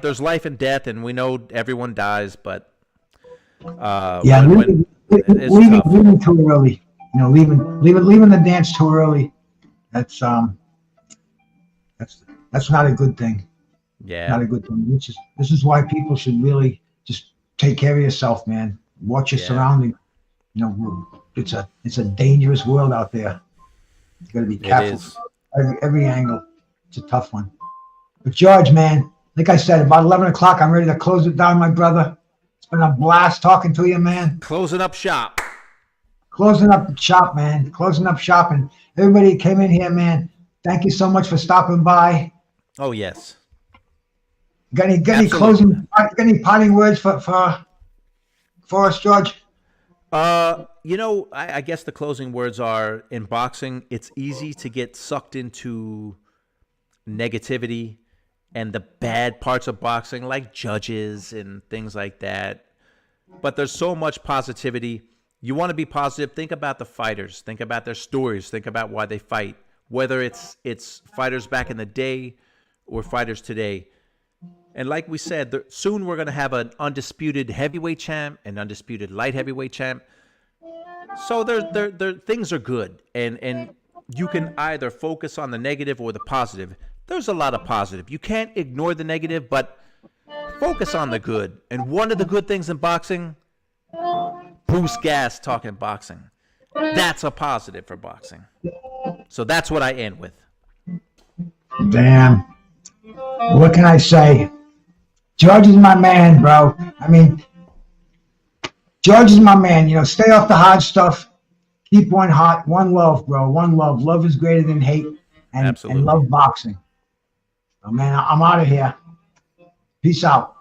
there's life and death, and we know everyone dies, but leaving too early. Leaving the dance too early. That's not a good thing. Yeah. Not a good thing. This is why people should really just take care of yourself, man. Watch your surroundings. It's a dangerous world out there. You got to be careful. Every angle. It's a tough one. But George, man, like I said, about 11 o'clock, I'm ready to close it down, my brother. It's been a blast talking to you, man. Closing up shop. Closing up shop, man. Closing up shop. And everybody came in here, man. Thank you so much for stopping by. Oh, yes. Got any Absolutely. got any parting words for us, George? I guess the closing words are in boxing, it's easy to get sucked into negativity and the bad parts of boxing, like judges and things like that. But there's so much positivity. You want to be positive. Think about the fighters. Think about their stories. Think about why they fight. Whether it's fighters back in the day or fighters today. And like we said, soon we're going to have an undisputed heavyweight champ, an undisputed light heavyweight champ. So things are good, and you can either focus on the negative or the positive. There's a lot of positive. You can't ignore the negative, but focus on the good. And one of the good things in boxing, Bruce Gass talking boxing. That's a positive for boxing. So that's what I end with. Damn. What can I say? George is my man, bro. I mean, George is my man. You know, stay off the hard stuff. Keep one hot, one love, bro. One love. Love is greater than hate, and love boxing. Oh man, I'm out of here. Peace out.